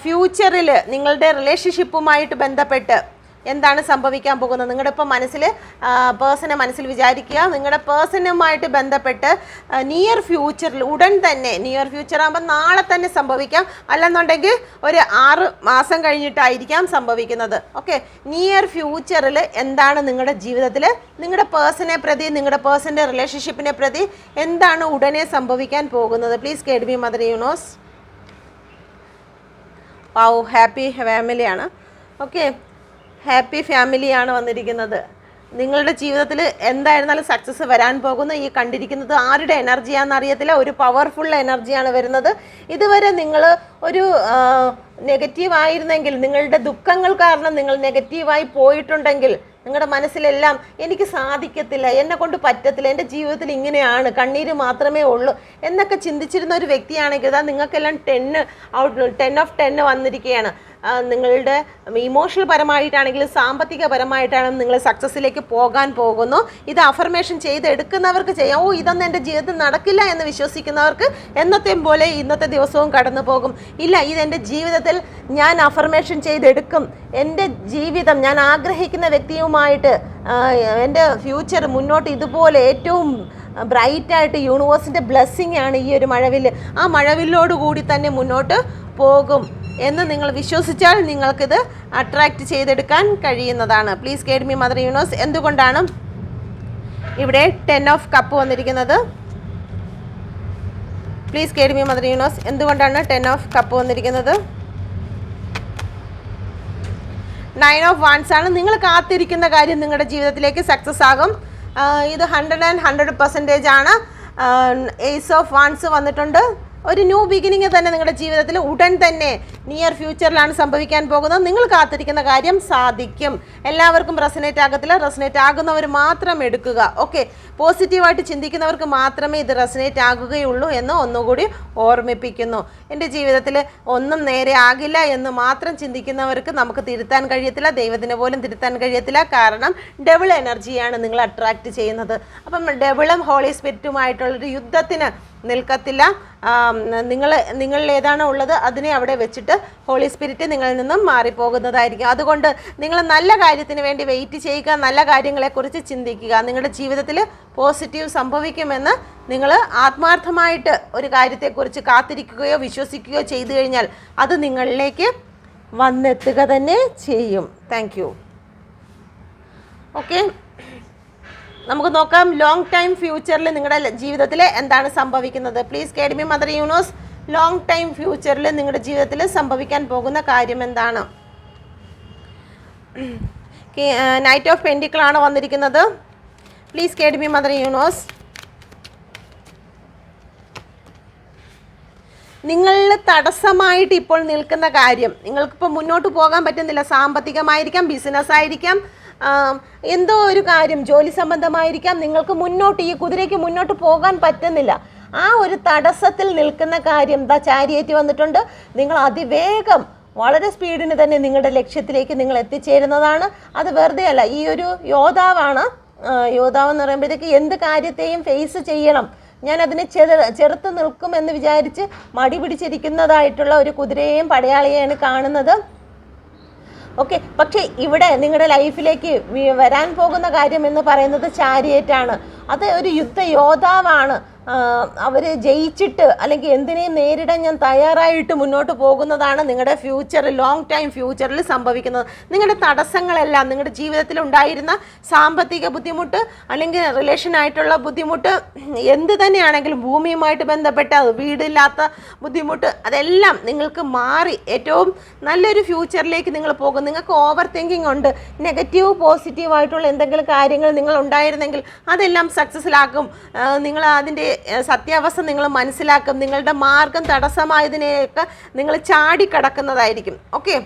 ഫ്യൂച്ചറിൽ നിങ്ങളുടെ റിലേഷൻഷിപ്പുമായിട്ട് ബന്ധപ്പെട്ട് എന്താണ് സംഭവിക്കാൻ പോകുന്നത്? നിങ്ങളുടെ ഇപ്പോൾ പേഴ്സണെ മനസ്സിൽ വിചാരിക്കുക. നിങ്ങളുടെ പേഴ്സണുമായിട്ട് ബന്ധപ്പെട്ട് നിയർ ഫ്യൂച്ചറിൽ ഉടൻ തന്നെ, നിയർ ഫ്യൂച്ചർ ആകുമ്പോൾ നാളെ തന്നെ സംഭവിക്കാം, അല്ലെന്നുണ്ടെങ്കിൽ ഒരു 6 മാസം കഴിഞ്ഞിട്ടായിരിക്കാം സംഭവിക്കുന്നത്. ഓക്കെ, നിയർ ഫ്യൂച്ചറിൽ എന്താണ് നിങ്ങളുടെ ജീവിതത്തിൽ നിങ്ങളുടെ പേഴ്സണെ പ്രതി, നിങ്ങളുടെ പേഴ്സൻ്റെ റിലേഷൻഷിപ്പിനെ പ്രതി എന്താണ് ഉടനെ സംഭവിക്കാൻ പോകുന്നത്? Please guide me mother universe. Happy ഫാമിലിയാണ്. ഓക്കെ, ഹാപ്പി ഫാമിലിയാണ് വന്നിരിക്കുന്നത്. നിങ്ങളുടെ ജീവിതത്തിൽ എന്തായിരുന്നാലും സക്സസ് വരാൻ പോകുന്നു. ഈ കണ്ടിരിക്കുന്നത് ആരുടെ എനർജിയാണെന്ന് അറിയത്തില്ല, ഒരു പവർഫുൾ എനർജിയാണ് വരുന്നത്. ഇതുവരെ നിങ്ങൾ ഒരു നെഗറ്റീവായിരുന്നെങ്കിൽ, നിങ്ങളുടെ ദുഃഖങ്ങൾ കാരണം നിങ്ങൾ നെഗറ്റീവായി പോയിട്ടുണ്ടെങ്കിൽ, നിങ്ങളുടെ മനസ്സിലെല്ലാം എനിക്ക് സാധിക്കത്തില്ല, എന്നെ കൊണ്ട് പറ്റത്തില്ല, എൻ്റെ ജീവിതത്തിൽ ഇങ്ങനെയാണ്, കണ്ണീര് മാത്രമേ ഉള്ളൂ എന്നൊക്കെ ചിന്തിച്ചിരുന്ന ഒരു വ്യക്തിയാണെങ്കിൽ ഇതാ നിങ്ങൾക്കെല്ലാം 10 ഓഫ് 10 വന്നിരിക്കുകയാണ്. നിങ്ങളുടെ ഇമോഷണൽ പരമായിട്ടാണെങ്കിലും സാമ്പത്തിക പരമായിട്ടാണെങ്കിലും നിങ്ങൾ സക്സസ്സിലേക്ക് പോകാൻ പോകുന്നു. ഇത് അഫർമേഷൻ ചെയ്തെടുക്കുന്നവർക്ക് ചെയ്യാം. ഇതൊന്നും എൻ്റെ ജീവിതത്തിൽ നടക്കില്ല എന്ന് വിശ്വസിക്കുന്നവർക്ക് എന്നത്തെയും പോലെ ഇന്നത്തെ ദിവസവും കടന്നു പോകും. ഇല്ല, ഇതെൻ്റെ ജീവിതത്തിൽ ഞാൻ അഫർമേഷൻ ചെയ്തെടുക്കും, എൻ്റെ ജീവിതം ഞാൻ ആഗ്രഹിക്കുന്ന വ്യക്തിയുമായിട്ട് എൻ്റെ ഫ്യൂച്ചർ മുന്നോട്ട് ഇതുപോലെ ഏറ്റവും ബ്രൈറ്റായിട്ട് യൂണിവേഴ്സിൻ്റെ ബ്ലെസ്സിങ് ആണ് ഈ ഒരു മഴവില്ല്. ആ മഴവില്ലോടുകൂടി തന്നെ മുന്നോട്ട് പോകും എന്ന് നിങ്ങൾ വിശ്വസിച്ചാൽ നിങ്ങൾക്കിത് അട്രാക്റ്റ് ചെയ്തെടുക്കാൻ കഴിയുന്നതാണ്. Please guide me mother universe. എന്തുകൊണ്ടാണ് ഇവിടെ 10 ഓഫ് കപ്പ് വന്നിരിക്കുന്നത്? Please guide me mother universe. എന്തുകൊണ്ടാണ് 10 ഓഫ് കപ്പ് വന്നിരിക്കുന്നത്? 9 ഓഫ് വാൻസ് ആണ്. നിങ്ങൾ കാത്തിരിക്കുന്ന കാര്യം നിങ്ങളുടെ ജീവിതത്തിലേക്ക് സക്സസ് ആകും. ഇത് 100% ആണ്. ഏസ് ഓഫ് വാൻസ് വന്നിട്ടുണ്ട്, ഒരു ന്യൂ ബിഗിനിങ് തന്നെ നിങ്ങളുടെ ജീവിതത്തിൽ ഉടൻ തന്നെ നിയർ ഫ്യൂച്ചറിലാണ് സംഭവിക്കാൻ പോകുന്നത്. നിങ്ങൾ കാത്തിരിക്കുന്ന കാര്യം സാധിക്കും. എല്ലാവർക്കും റെസനേറ്റ് ആകത്തില്ല, റെസനേറ്റ് ആകുന്നവർ മാത്രം എടുക്കുക. ഓക്കെ, പോസിറ്റീവായിട്ട് ചിന്തിക്കുന്നവർക്ക് മാത്രമേ ഇത് റെസനേറ്റ് ആകുകയുള്ളൂ എന്ന് ഒന്നുകൂടി ഓർമ്മിപ്പിക്കുന്നു. എൻ്റെ ജീവിതത്തിൽ ഒന്നും നേരെ ആകില്ല എന്ന് മാത്രം ചിന്തിക്കുന്നവർക്ക് നമുക്ക് തിരുത്താൻ കഴിയത്തില്ല, ദൈവത്തിന് പോലും തിരുത്താൻ കഴിയത്തില്ല. കാരണം ഡബിൾ എനർജിയാണ് നിങ്ങൾ അട്രാക്റ്റ് ചെയ്യുന്നത്. അപ്പം ഡബിളും ഹോളി സ്പിരിറ്റുമായിട്ടുള്ളൊരു യുദ്ധത്തിന് നിൽക്കത്തില്ല. നിങ്ങളിൽ ഏതാണോ ഉള്ളത് അതിനെ അവിടെ വെച്ചിട്ട് ഹോളി സ്പിരിറ്റ് നിങ്ങളിൽ നിന്നും മാറിപ്പോകുന്നതായിരിക്കും. അതുകൊണ്ട് നിങ്ങൾ നല്ല കാര്യത്തിന് വേണ്ടി വെയിറ്റ് ചെയ്യുക, നല്ല കാര്യങ്ങളെക്കുറിച്ച് ചിന്തിക്കുക. നിങ്ങളുടെ ജീവിതത്തിൽ പോസിറ്റീവ് സംഭവിക്കുമെന്ന് നിങ്ങൾ ആത്മാർത്ഥമായിട്ട് ഒരു കാര്യത്തെക്കുറിച്ച് കാത്തിരിക്കുകയോ വിശ്വസിക്കുകയോ ചെയ്തു കഴിഞ്ഞാൽ അത് നിങ്ങളിലേക്ക് വന്നെത്തുക തന്നെ ചെയ്യും. Thank you. ഓക്കെ, നമുക്ക് നോക്കാം ലോങ് ടൈം ഫ്യൂച്ചറിൽ നിങ്ങളുടെ ജീവിതത്തിൽ എന്താണ് സംഭവിക്കുന്നത്. Please guide me mother universe. Long time ഫ്യൂച്ചറിൽ നിങ്ങളുടെ ജീവിതത്തിൽ സംഭവിക്കാൻ പോകുന്ന കാര്യം എന്താണ്? നൈറ്റ് ഓഫ് പെൻഡിക്കിൾ ആണ് വന്നിരിക്കുന്നത്. Please guide me mother universe. നിങ്ങളിൽ തടസ്സമായിട്ട് ഇപ്പോൾ നിൽക്കുന്ന കാര്യം, നിങ്ങൾക്കിപ്പോൾ മുന്നോട്ട് പോകാൻ പറ്റുന്നില്ല. സാമ്പത്തികമായിരിക്കാം, ബിസിനസ് ആയിരിക്കാം, എന്തോ ഒരു കാര്യം, ജോലി സംബന്ധമായിരിക്കാം. നിങ്ങൾക്ക് മുന്നോട്ട്, ഈ കുതിരയ്ക്ക് മുന്നോട്ട് പോകാൻ പറ്റുന്നില്ല. ആ ഒരു തടസ്സത്തിൽ നിൽക്കുന്ന കാര്യം ചാരിയേറ്റ് വന്നിട്ടുണ്ട്. നിങ്ങൾ അതിവേഗം വളരെ സ്പീഡിന് തന്നെ നിങ്ങളുടെ ലക്ഷ്യത്തിലേക്ക് നിങ്ങൾ എത്തിച്ചേരുന്നതാണ്. അത് വെറുതെ അല്ല, ഈ ഒരു യോദ്ധാവാണ്. യോദ്ധാവെന്ന് പറയുമ്പോഴത്തേക്ക് എന്ത് കാര്യത്തെയും ഫേസ് ചെയ്യണം, ഞാൻ അതിനെ ചെറുത്ത് നിൽക്കും എന്ന് വിചാരിച്ച് മടി പിടിച്ചിരിക്കുന്നതായിട്ടുള്ള ഒരു കുതിരയെയും പടയാളിയെയാണ് കാണുന്നത്. ഓക്കെ, പക്ഷേ ഇവിടെ നിങ്ങളുടെ ലൈഫിലേക്ക് വരാൻ പോകുന്ന കാര്യം എന്ന് പറയുന്നത് ചാരിയേറ്റാണ്. അത് ഒരു യുദ്ധ യോദ്ധാവാണ്. അവർ ജയിച്ചിട്ട് അല്ലെങ്കിൽ എന്തിനേയും നേരിടാൻ ഞാൻ തയ്യാറായിട്ട് മുന്നോട്ട് പോകുന്നതാണ് നിങ്ങളുടെ ഫ്യൂച്ചർ, ലോങ് ടൈം ഫ്യൂച്ചറിൽ സംഭവിക്കുന്നത്. നിങ്ങളുടെ തടസ്സങ്ങളെല്ലാം, നിങ്ങളുടെ ജീവിതത്തിൽ ഉണ്ടായിരുന്ന സാമ്പത്തിക ബുദ്ധിമുട്ട് അല്ലെങ്കിൽ റിലേഷനായിട്ടുള്ള ബുദ്ധിമുട്ട്, എന്ത് തന്നെയാണെങ്കിലും, ഭൂമിയുമായിട്ട് ബന്ധപ്പെട്ട വീടില്ലാത്ത ബുദ്ധിമുട്ട്, അതെല്ലാം നിങ്ങൾക്ക് മാറി ഏറ്റവും നല്ലൊരു ഫ്യൂച്ചറിലേക്ക് നിങ്ങൾ പോകും. നിങ്ങൾക്ക് ഓവർ തിങ്കിങ് ഉണ്ട്, നെഗറ്റീവ് പോസിറ്റീവായിട്ടുള്ള എന്തെങ്കിലും കാര്യങ്ങൾ നിങ്ങൾ ഉണ്ടായിരുന്നെങ്കിൽ അതെല്ലാം സക്സസ്സിലാക്കും. നിങ്ങൾ അതിൻ്റെ സത്യാവസ്ഥ നിങ്ങൾ മനസ്സിലാക്കും. നിങ്ങളുടെ മാർഗം തടസ്സമായതിനെയൊക്കെ നിങ്ങൾ ചാടിക്കടക്കുന്നതായിരിക്കും. ഓക്കെ,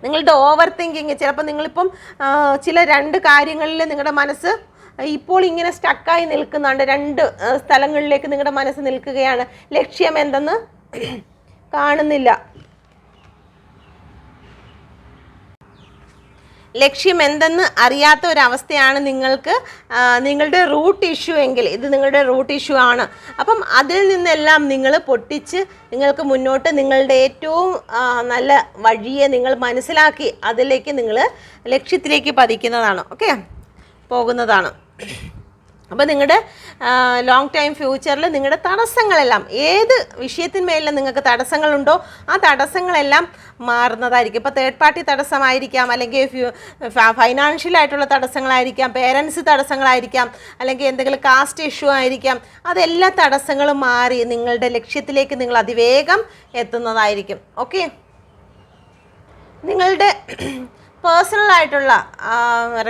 നിങ്ങളുടെ ഓവർ തിങ്കിങ്, ചിലപ്പോൾ നിങ്ങളിപ്പം ചില രണ്ട് കാര്യങ്ങളിൽ നിങ്ങളുടെ മനസ്സ് ഇപ്പോൾ ഇങ്ങനെ സ്റ്റക്കായി നിൽക്കുന്നുണ്ട്. രണ്ട് സ്ഥലങ്ങളിലേക്ക് നിങ്ങളുടെ മനസ്സ് നിൽക്കുകയാണ്. ലക്ഷ്യം എന്തെന്ന് കാണുന്നില്ല, ലക്ഷ്യം എന്തെന്ന് അറിയാത്ത ഒരവസ്ഥയാണ് നിങ്ങൾക്ക് നിങ്ങളുടെ റൂട്ട് ഇഷ്യൂ എങ്കിൽ. ഇത് നിങ്ങളുടെ റൂട്ട് ഇഷ്യൂ ആണ്. അപ്പം അതിൽ നിന്നെല്ലാം നിങ്ങൾ പൊട്ടിച്ച് നിങ്ങൾക്ക് മുന്നോട്ട് നിങ്ങളുടെ ഏറ്റവും നല്ല വഴിയെ നിങ്ങൾ മനസ്സിലാക്കി അതിലേക്ക് നിങ്ങൾ ലക്ഷ്യത്തിലേക്ക് പതിക്കുന്നതാണ്. ഓക്കെ, പോകുന്നതാണ്. അപ്പോൾ നിങ്ങളുടെ ലോങ് ടൈം ഫ്യൂച്ചറിൽ നിങ്ങളുടെ തടസ്സങ്ങളെല്ലാം, ഏത് വിഷയത്തിന്മേലും നിങ്ങൾക്ക് തടസ്സങ്ങളുണ്ടോ ആ തടസ്സങ്ങളെല്ലാം മാറുന്നതായിരിക്കും. ഇപ്പോൾ തേർഡ് പാർട്ടി തടസ്സമായിരിക്കാം, അല്ലെങ്കിൽ ഫൈനാൻഷ്യലായിട്ടുള്ള തടസ്സങ്ങളായിരിക്കാം, പേരൻസ് തടസ്സങ്ങളായിരിക്കാം, അല്ലെങ്കിൽ എന്തെങ്കിലും കാസ്റ്റ് ഇഷ്യൂ ആയിരിക്കാം. അതെല്ലാ തടസ്സങ്ങളും മാറി നിങ്ങളുടെ ലക്ഷ്യത്തിലേക്ക് നിങ്ങൾ അതിവേഗം എത്തുന്നതായിരിക്കും. ഓക്കെ, നിങ്ങളുടെ പേഴ്സണലായിട്ടുള്ള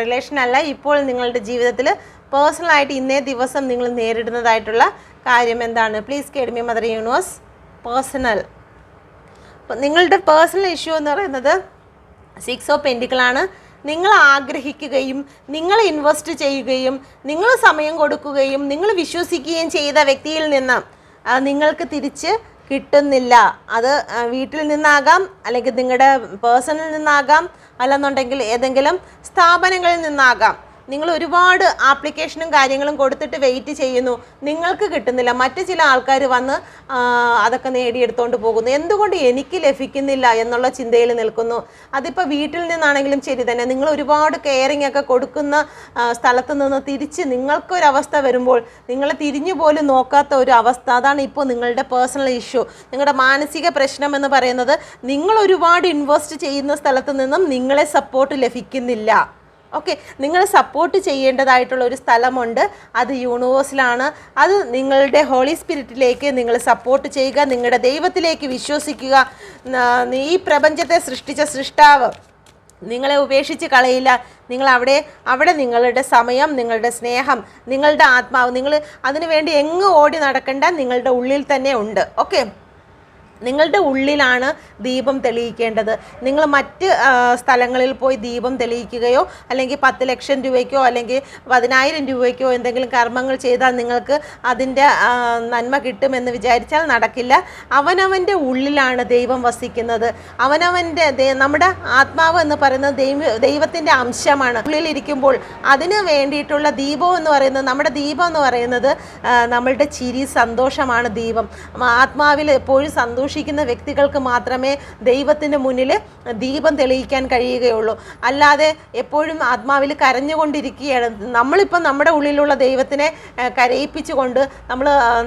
റിലേഷനല്ല, ഇപ്പോൾ നിങ്ങളുടെ ജീവിതത്തിൽ പേഴ്സണലായിട്ട് ഇന്നേ ദിവസം നിങ്ങൾ നേരിടുന്നതായിട്ടുള്ള കാര്യം എന്താണ്? Please guide me mother universe. Personal, നിങ്ങളുടെ പേഴ്സണൽ ഇഷ്യൂ എന്ന് പറയുന്നത് 6 ഓഫ് പെൻഡിക്കിൾ ആണ്. നിങ്ങൾ ആഗ്രഹിക്കുകയും നിങ്ങൾ ഇൻവെസ്റ്റ് ചെയ്യുകയും നിങ്ങൾ സമയം കൊടുക്കുകയും നിങ്ങൾ വിശ്വസിക്കുകയും ചെയ്ത വ്യക്തിയിൽ നിന്ന് നിങ്ങൾക്ക് തിരിച്ച് കിട്ടുന്നില്ല. അത് വീട്ടിൽ നിന്നാകാം, അല്ലെങ്കിൽ നിങ്ങളുടെ പേഴ്സണിൽ നിന്നാകാം, അല്ലെന്നുണ്ടെങ്കിൽ ഏതെങ്കിലും സ്ഥാപനങ്ങളിൽ നിന്നാകാം. നിങ്ങൾ ഒരുപാട് ആപ്ലിക്കേഷനും കാര്യങ്ങളും കൊടുത്തിട്ട് വെയിറ്റ് ചെയ്യുന്നു, നിങ്ങൾക്ക് കിട്ടുന്നില്ല. മറ്റു ചില ആൾക്കാർ വന്ന് അതൊക്കെ നേടിയെടുത്തുകൊണ്ട് പോകുന്നു. എന്തുകൊണ്ട് എനിക്ക് ലഭിക്കുന്നില്ല എന്നുള്ള ചിന്തയിൽ നിൽക്കുന്നു. അതിപ്പോൾ വീട്ടിൽ നിന്നാണെങ്കിലും ശരി തന്നെ, നിങ്ങൾ ഒരുപാട് കെയറിങ് ഒക്കെ കൊടുക്കുന്ന സ്ഥലത്ത് നിന്ന് തിരിച്ച് നിങ്ങൾക്കൊരവസ്ഥ വരുമ്പോൾ നിങ്ങളെ തിരിഞ്ഞു പോലും നോക്കാത്ത ഒരു അവസ്ഥ, അതാണ് ഇപ്പോൾ നിങ്ങളുടെ പേഴ്സണൽ ഇഷ്യൂ. നിങ്ങളുടെ മാനസിക പ്രശ്നം എന്ന് പറയുന്നത് നിങ്ങൾ ഒരുപാട് ഇൻവെസ്റ്റ് ചെയ്യുന്ന സ്ഥലത്ത് നിന്നും നിങ്ങളെ സപ്പോർട്ട് ലഭിക്കുന്നില്ല. ഓക്കെ, നിങ്ങൾ സപ്പോർട്ട് ചെയ്യേണ്ടതായിട്ടുള്ള ഒരു സ്ഥലമുണ്ട്, അത് യൂണിവേഴ്സിലാണ്. അത് നിങ്ങളുടെ ഹോളി സ്പിരിറ്റിലേക്ക് നിങ്ങൾ സപ്പോർട്ട് ചെയ്യുക, നിങ്ങളുടെ ദൈവത്തിലേക്ക് വിശ്വസിക്കുക. ഈ പ്രപഞ്ചത്തെ സൃഷ്ടിച്ച സൃഷ്ടാവ് നിങ്ങളെ ഉപേക്ഷിച്ച് കളയില്ല. നിങ്ങൾ അവിടെ നിങ്ങളുടെ സമയം, നിങ്ങളുടെ സ്നേഹം, നിങ്ങളുടെ ആത്മാവ്, നിങ്ങൾ അതിനു വേണ്ടി എങ്ങും ഓടി നടക്കേണ്ട, നിങ്ങളുടെ ഉള്ളിൽ തന്നെ ഉണ്ട്. ഓക്കെ, നിങ്ങളുടെ ഉള്ളിലാണ് ദീപം തെളിയിക്കേണ്ടത്. നിങ്ങൾ മറ്റ് സ്ഥലങ്ങളിൽ പോയി ദീപം തെളിയിക്കുകയോ അല്ലെങ്കിൽ 10 ലക്ഷം രൂപയ്ക്കോ അല്ലെങ്കിൽ 10,000 രൂപയ്ക്കോ എന്തെങ്കിലും കർമ്മങ്ങൾ ചെയ്താൽ നിങ്ങൾക്ക് അതിൻ്റെ നന്മ കിട്ടുമെന്ന് വിചാരിച്ചാൽ നടക്കില്ല. അവനവൻ്റെ ഉള്ളിലാണ് ദൈവം വസിക്കുന്നത്. നമ്മുടെ ആത്മാവ് എന്ന് പറയുന്നത് ദൈവത്തിൻ്റെ അംശമാണ്. ഉള്ളിലിരിക്കുമ്പോൾ അതിന് വേണ്ടിയിട്ടുള്ള ദീപം എന്ന് പറയുന്നത്, നമ്മുടെ ദീപം എന്ന് പറയുന്നത് നമ്മളുടെ ചിരി, സന്തോഷമാണ് ദീപം. ആത്മാവിൽ എപ്പോഴും സന്തോഷിക്കുന്ന വ്യക്തികൾക്ക് മാത്രമേ ദൈവത്തിൻ്റെ മുന്നിൽ ദീപം തെളിയിക്കാൻ കഴിയുകയുള്ളൂ. അല്ലാതെ എപ്പോഴും ആത്മാവിൽ കരഞ്ഞുകൊണ്ടിരിക്കുകയാണ്. നമ്മളിപ്പം നമ്മുടെ ഉള്ളിലുള്ള ദൈവത്തിനെ കരയിപ്പിച്ചുകൊണ്ട്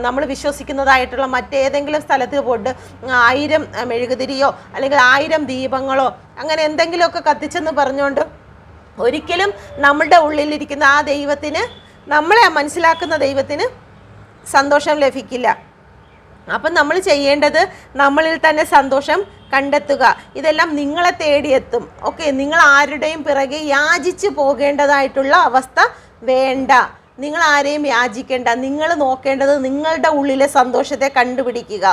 നമ്മൾ വിശ്വസിക്കുന്നതായിട്ടുള്ള മറ്റേതെങ്കിലും സ്ഥലത്ത് പോയിട്ട് 1000 മെഴുകുതിരിയോ അല്ലെങ്കിൽ 1000 ദീപങ്ങളോ അങ്ങനെ എന്തെങ്കിലുമൊക്കെ കത്തിച്ചെന്ന് പറഞ്ഞുകൊണ്ട് ഒരിക്കലും നമ്മളുടെ ഉള്ളിലിരിക്കുന്ന ആ ദൈവത്തിന്, നമ്മളെ മനസ്സിലാക്കുന്ന ദൈവത്തിന് സന്തോഷം ലഭിക്കില്ല. അപ്പം നമ്മൾ ചെയ്യേണ്ടത് നമ്മളിൽ തന്നെ സന്തോഷം കണ്ടെത്തുക. ഇതെല്ലാം നിങ്ങളെ തേടിയെത്തും. ഓക്കെ, നിങ്ങൾ ആരുടെയും പിറകെ യാചിച്ച് പോകേണ്ടതായിട്ടുള്ള അവസ്ഥ വേണ്ട. നിങ്ങൾ ആരെയും യാചിക്കേണ്ട. നിങ്ങൾ നോക്കേണ്ടത് നിങ്ങളുടെ ഉള്ളിലെ സന്തോഷത്തെ കണ്ടുപിടിക്കുക.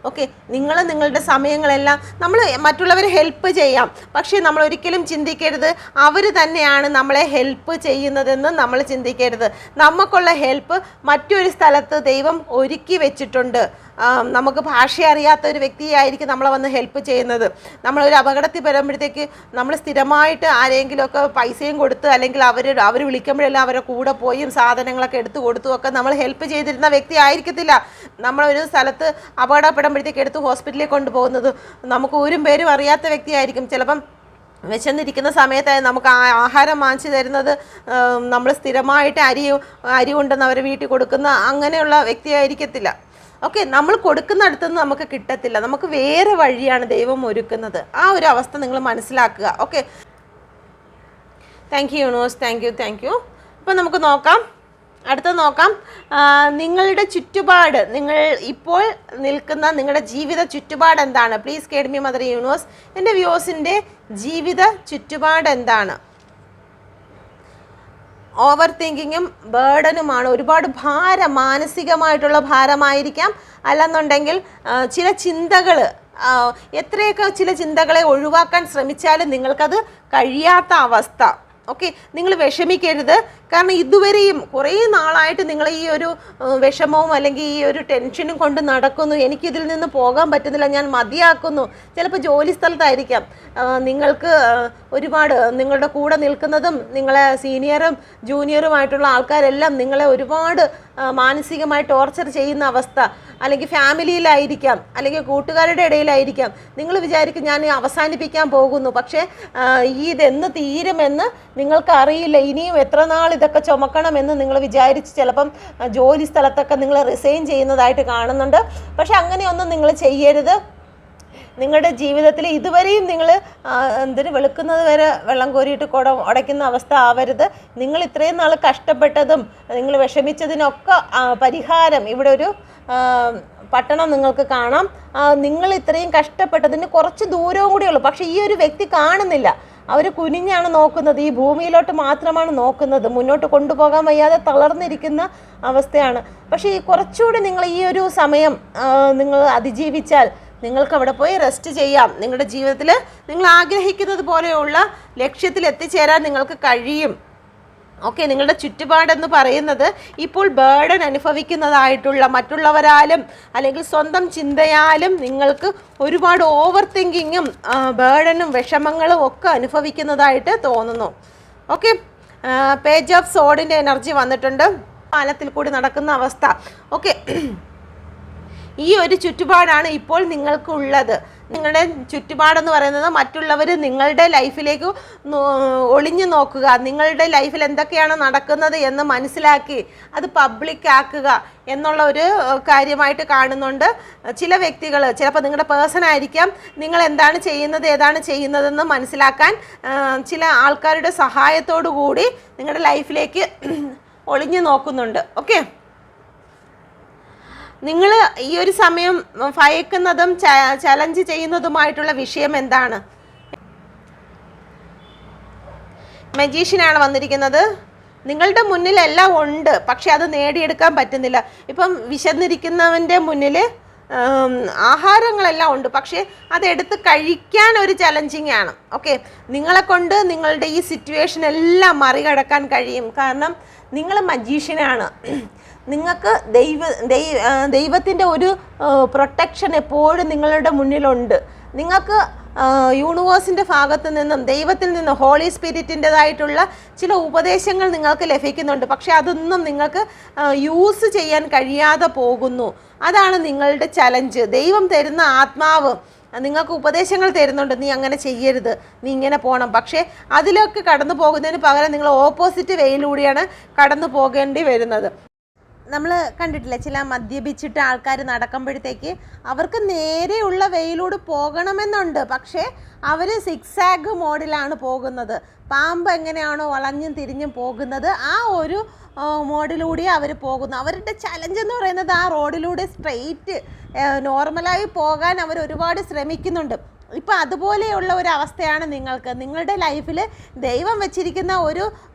ഓക്കെ, നിങ്ങളുടെ സമയങ്ങളെല്ലാം നമ്മൾ മറ്റുള്ളവരെ ഹെൽപ്പ് ചെയ്യാം, പക്ഷേ നമ്മൾ ഒരിക്കലും ചിന്തിക്കരുത് അവർ തന്നെയാണ് നമ്മളെ ഹെൽപ്പ് ചെയ്യുന്നതെന്ന് നമ്മൾ ചിന്തിക്കരുത്. നമുക്കുള്ള ഹെൽപ്പ് മറ്റൊരു സ്ഥലത്ത് ദൈവം ഒരുക്കി വെച്ചിട്ടുണ്ട്. നമുക്ക് ഭാഷ അറിയാത്ത ഒരു വ്യക്തിയായിരിക്കും നമ്മളെ വന്ന് ഹെൽപ്പ് ചെയ്യുന്നത്. നമ്മളൊരു അപകടത്തിൽ വരുമ്പോഴത്തേക്ക് നമ്മൾ സ്ഥിരമായിട്ട് ആരെങ്കിലുമൊക്കെ പൈസയും കൊടുത്ത് അല്ലെങ്കിൽ അവർ വിളിക്കുമ്പോഴെല്ലാം അവരുടെ കൂടെ പോയും സാധനങ്ങളൊക്കെ എടുത്തു കൊടുത്തും ഒക്കെ നമ്മൾ ഹെൽപ്പ് ചെയ്തിരുന്ന വ്യക്തി ആയിരിക്കത്തില്ല. നമ്മളൊരു സ്ഥലത്ത് അപകടപ്പെടുമ്പോഴത്തേക്ക് എടുത്ത് ഹോസ്പിറ്റലിൽ കൊണ്ടുപോകുന്നത് നമുക്ക് ഒരു പേരും അറിയാത്ത വ്യക്തിയായിരിക്കും. ചിലപ്പം വിശന്നിരിക്കുന്ന സമയത്ത് നമുക്ക് ആഹാരം വാങ്ങിച്ചു തരുന്നത് നമ്മൾ സ്ഥിരമായിട്ട് അരി കൊണ്ടുവന്ന് അവരെ വീട്ടിൽ കൊടുക്കുന്ന അങ്ങനെയുള്ള വ്യക്തിയായിരിക്കത്തില്ല. ഓക്കെ, നമ്മൾ കൊടുക്കുന്നിടത്തുനിന്ന് നമുക്ക് കിട്ടത്തില്ല. നമുക്ക് വേറെ വഴിയാണ് ദൈവം ഒരുക്കുന്നത്. ആ ഒരു അവസ്ഥ നിങ്ങൾ മനസ്സിലാക്കുക. Okay, thank you universe, thank you. അപ്പോൾ നമുക്ക് അടുത്ത നോക്കാം. നിങ്ങളുടെ ചുറ്റുപാട്, നിങ്ങൾ ഇപ്പോൾ നിൽക്കുന്ന നിങ്ങളുടെ ജീവിത ചുറ്റുപാട് എന്താണ്? Please guide me mother universe. എൻ്റെ വ്യൂവേഴ്സിൻ്റെ ജീവിത ചുറ്റുപാട് എന്താണ്? ഓവർ തിങ്കിങ്ങും ബേർഡനുമാണ്. ഒരുപാട് മാനസികമായിട്ടുള്ള ഭാരമായിരിക്കാം. അല്ലെന്നുണ്ടെങ്കിൽ ചില ചിന്തകൾ, എത്രയൊക്കെ ചില ചിന്തകളെ ഒഴിവാക്കാൻ ശ്രമിച്ചാലും നിങ്ങൾക്കത് കഴിയാത്ത അവസ്ഥ. ഓക്കെ, നിങ്ങൾ വിഷമിക്കരുത്. കാരണം ഇതുവരെയും കുറേ നാളായിട്ട് നിങ്ങൾ ഈ ഒരു വിഷമവും അല്ലെങ്കിൽ ഈ ഒരു ടെൻഷനും കൊണ്ട് നടക്കുന്നു. എനിക്കിതിൽ നിന്ന് പോകാൻ പറ്റുന്നില്ല, ഞാൻ മതിയാക്കുന്നു. ചിലപ്പോൾ ജോലി സ്ഥലത്തായിരിക്കാം നിങ്ങൾക്ക് ഒരുപാട് നിങ്ങളുടെ കൂടെ നിൽക്കുന്നതും നിങ്ങളെ സീനിയറും ജൂനിയറുമായിട്ടുള്ള ആൾക്കാരെല്ലാം നിങ്ങളെ ഒരുപാട് മാനസികമായി ടോർച്ചർ ചെയ്യുന്ന അവസ്ഥ, അല്ലെങ്കിൽ ഫാമിലിയിലായിരിക്കാം, അല്ലെങ്കിൽ കൂട്ടുകാരുടെ ഇടയിലായിരിക്കാം. നിങ്ങൾ വിചാരിക്കും ഞാൻ അവസാനിപ്പിക്കാൻ പോകുന്നു, പക്ഷേ ഇതെന്ന് തീരുമെന്ന് നിങ്ങൾക്ക് അറിയില്ല. ഇനിയും എത്ര നാൾ ഇതൊക്കെ ചുമക്കണമെന്ന് നിങ്ങൾ വിചാരിച്ച് ചിലപ്പം ജോലി സ്ഥലത്തൊക്കെ നിങ്ങൾ റിസൈൻ ചെയ്യുന്നതായിട്ട് കാണുന്നുണ്ട്. പക്ഷെ അങ്ങനെയൊന്നും നിങ്ങൾ ചെയ്യരുത്. നിങ്ങളുടെ ജീവിതത്തിൽ ഇതുവരെയും നിങ്ങൾ വെളുക്കുന്നത് വരെ വെള്ളം കോരിയിട്ട് ഉടയ്ക്കുന്ന അവസ്ഥ ആവരുത്. നിങ്ങൾ ഇത്രയും നാൾ കഷ്ടപ്പെട്ടതും നിങ്ങൾ വിഷമിച്ചതിനൊക്കെ പരിഹാരം ഇവിടെ ഒരു പട്ടണം നിങ്ങൾക്ക് കാണാം. നിങ്ങൾ ഇത്രയും കഷ്ടപ്പെട്ടതിന് കുറച്ച് ദൂരവും കൂടിയുള്ളൂ. പക്ഷേ ഈ ഒരു വ്യക്തി കാണുന്നില്ല. അവർ കുനിഞ്ഞാണ് നോക്കുന്നത്, ഈ ഭൂമിയിലോട്ട് മാത്രമാണ് നോക്കുന്നത്. മുന്നോട്ട് കൊണ്ടുപോകാൻ വയ്യാതെ തളർന്നിരിക്കുന്ന അവസ്ഥയാണ്. പക്ഷേ ഈ കുറച്ചുകൂടി നിങ്ങൾ ഈ ഒരു സമയം നിങ്ങൾ അതിജീവിച്ചാൽ നിങ്ങൾക്ക് അവിടെ പോയി റെസ്റ്റ് ചെയ്യാം. നിങ്ങളുടെ ജീവിതത്തിൽ നിങ്ങൾ ആഗ്രഹിക്കുന്നത് പോലെയുള്ള ലക്ഷ്യത്തിൽ എത്തിച്ചേരാൻ നിങ്ങൾക്ക് കഴിയും. ഓക്കെ, നിങ്ങളുടെ ചുറ്റുപാടെന്ന് പറയുന്നത് ഇപ്പോൾ ബേർഡൻ അനുഭവിക്കുന്നതായിട്ടുള്ള മറ്റുള്ളവരാലും അല്ലെങ്കിൽ സ്വന്തം ചിന്തയാലും നിങ്ങൾക്ക് ഒരുപാട് ഓവർ തിങ്കിങ്ങും ബേർഡനും വിഷമങ്ങളും ഒക്കെ അനുഭവിക്കുന്നതായിട്ട് തോന്നുന്നു. ഓക്കെ, പേജ് ഓഫ് സോഡിൻ്റെ എനർജി വന്നിട്ടുണ്ട്. കാലത്തിൽ കൂടി നടക്കുന്ന അവസ്ഥ. ഓക്കെ, ഈ ഒരു ചുറ്റുപാടാണ് ഇപ്പോൾ നിങ്ങൾക്കുള്ളത്. നിങ്ങളുടെ ചുറ്റുപാടെന്ന് പറയുന്നത് മറ്റുള്ളവർ നിങ്ങളുടെ ലൈഫിലേക്ക് ഒളിഞ്ഞു നോക്കുക, നിങ്ങളുടെ ലൈഫിൽ എന്തൊക്കെയാണ് നടക്കുന്നത് എന്ന് മനസ്സിലാക്കി അത് പബ്ലിക് ആക്കുക എന്നുള്ള ഒരു കാര്യമായിട്ട് കാണുന്നുണ്ട്. ചില വ്യക്തികൾ, ചിലപ്പോൾ നിങ്ങളുടെ പേഴ്സൺ ആയിരിക്കാം, നിങ്ങൾ എന്താണ് ചെയ്യുന്നത് ഏതാണ് ചെയ്യുന്നതെന്ന് മനസ്സിലാക്കാൻ ചില ആൾക്കാരുടെ സഹായത്തോടു കൂടി നിങ്ങളുടെ ലൈഫിലേക്ക് ഒളിഞ്ഞു നോക്കുന്നുണ്ട്. ഓക്കെ, നിങ്ങൾ ഈ ഒരു സമയം ഭയക്കുന്നതും ചലഞ്ച് ചെയ്യുന്നതുമായിട്ടുള്ള വിഷയം എന്താണ്? മജീഷ്യനാണ് വന്നിരിക്കുന്നത്. നിങ്ങളുടെ മുന്നിൽ എല്ലാം ഉണ്ട്, പക്ഷെ അത് നേടിയെടുക്കാൻ പറ്റുന്നില്ല. ഇപ്പം വിശന്നിരിക്കുന്നവൻ്റെ മുന്നിൽ ആഹാരങ്ങളെല്ലാം ഉണ്ട്, പക്ഷേ അതെടുത്ത് കഴിക്കാൻ ഒരു ചലഞ്ചിങ് ആണ്. ഓക്കെ, നിങ്ങളെ കൊണ്ട് നിങ്ങളുടെ ഈ സിറ്റുവേഷൻ എല്ലാം മറികടക്കാൻ കഴിയും. കാരണം നിങ്ങൾ മജീഷ്യനാണ്. നിങ്ങൾക്ക് ദൈവത്തിൻ്റെ ഒരു പ്രൊട്ടക്ഷൻ എപ്പോഴും നിങ്ങളുടെ മുന്നിലുണ്ട്. നിങ്ങൾക്ക് യൂണിവേഴ്സിൻ്റെ ഭാഗത്ത് നിന്നും ദൈവത്തിൽ നിന്നും ഹോളി സ്പിരിറ്റിൻ്റെതായിട്ടുള്ള ചില ഉപദേശങ്ങൾ നിങ്ങൾക്ക് ലഭിക്കുന്നുണ്ട്. പക്ഷെ അതൊന്നും നിങ്ങൾക്ക് യൂസ് ചെയ്യാൻ കഴിയാതെ പോകുന്നു. അതാണ് നിങ്ങളുടെ ചലഞ്ച്. ദൈവം തരുന്ന ആത്മാവ് നിങ്ങൾക്ക് ഉപദേശങ്ങൾ തരുന്നുണ്ട്, നീ അങ്ങനെ ചെയ്യരുത്, നീ ഇങ്ങനെ പോകണം. പക്ഷേ അതിലൊക്കെ കടന്നു പോകുന്നതിന് പകരം നിങ്ങൾ ഓപ്പോസിറ്റ് വേയിലൂടെയാണ് കടന്നു പോകേണ്ടി വരുന്നത്. നമ്മൾ കണ്ടിട്ടില്ല, ചില മദ്യപിച്ചിട്ട് ആൾക്കാർ നടക്കുമ്പോഴത്തേക്ക് അവർക്ക് നേരെയുള്ള വെയിലൂടെ പോകണമെന്നുണ്ട്, പക്ഷേ അവർ സിക്സാഗ് മോഡിലാണ് പോകുന്നത്. പാമ്പ് എങ്ങനെയാണോ വളഞ്ഞും തിരിഞ്ഞും പോകുന്നത്, ആ ഒരു മോഡിലൂടെ അവർ പോകുന്നു. അവരുടെ ചലഞ്ച് എന്ന് പറയുന്നത് ആ റോഡിലൂടെ സ്ട്രെയിറ്റ് നോർമലായി പോകാൻ അവർ ഒരുപാട് ശ്രമിക്കുന്നുണ്ട്. ഇപ്പം അതുപോലെയുള്ള ഒരു അവസ്ഥയാണ് നിങ്ങൾക്ക്. നിങ്ങളുടെ ലൈഫിൽ ദൈവം വെച്ചിരിക്കുന്ന ഒരു